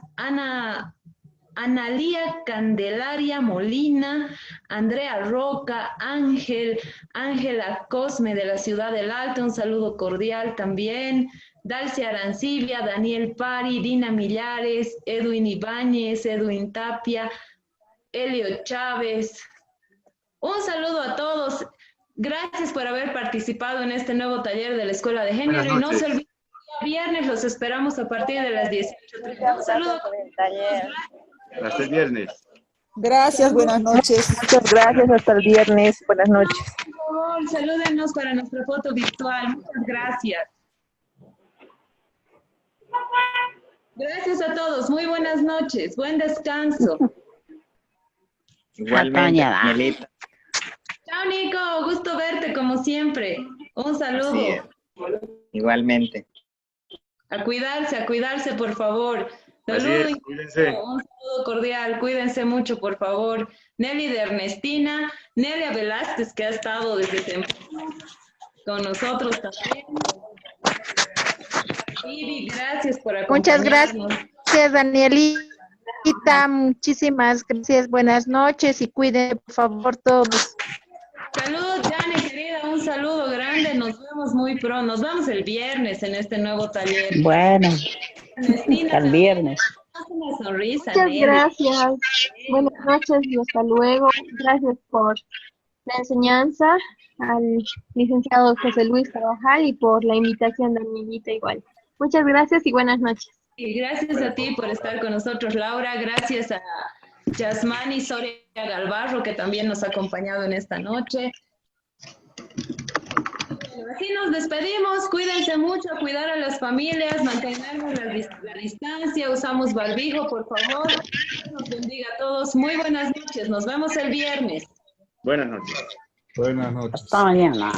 Analía Candelaria Molina, Andrea Roca, Ángela Cosme de la Ciudad del Alto, un saludo cordial también. Dalcia Arancibia, Daniel Pari, Dina Millares, Edwin Ibáñez, Edwin Tapia, Elio Chávez. Un saludo a todos. Gracias por haber participado en este nuevo taller de la Escuela de Género. Y no se olviden, el viernes los esperamos a partir de las 18:30. Un saludo por el taller. Hasta el viernes. Gracias, buenas noches. Muchas gracias, hasta el viernes. Buenas noches. Por favor, salúdenos para nuestra foto virtual. Muchas gracias. Gracias a todos. Muy buenas noches. Buen descanso. Igualmente, Danielita. Chao, Nico. Gusto verte como siempre. Un saludo. Sí, igualmente. A cuidarse, por favor. Así es, cuídense. Un saludo cordial. Cuídense mucho, por favor. Nelly de Ernestina, Nelia Velázquez, que ha estado desde temprano con nosotros también. Vivi, gracias por acompañarnos. Muchas gracias, Danielita. Muchísimas gracias. Buenas noches y cuiden, por favor, todos. Saludos, Jane, querida. Un saludo grande. Nos vemos muy pronto. Nos vemos el viernes en este nuevo taller. Bueno, Ernestina, hasta el viernes. una sonrisa. Muchas Nelly. gracias. Buenas noches y hasta luego. Gracias por la enseñanza al licenciado José Luis Carvajal y por la invitación, Danielita, igual. Muchas gracias y buenas noches. Y gracias a ti por estar con nosotros, Laura. Gracias a Yasmani Soria Galvarro, que también nos ha acompañado en esta noche. Así nos despedimos. Cuídense mucho, cuidar a las familias, mantenernos la distancia, usamos barbijo, por favor. Dios nos bendiga a todos. Muy buenas noches. Nos vemos el viernes. Buenas noches. Buenas noches. Hasta mañana.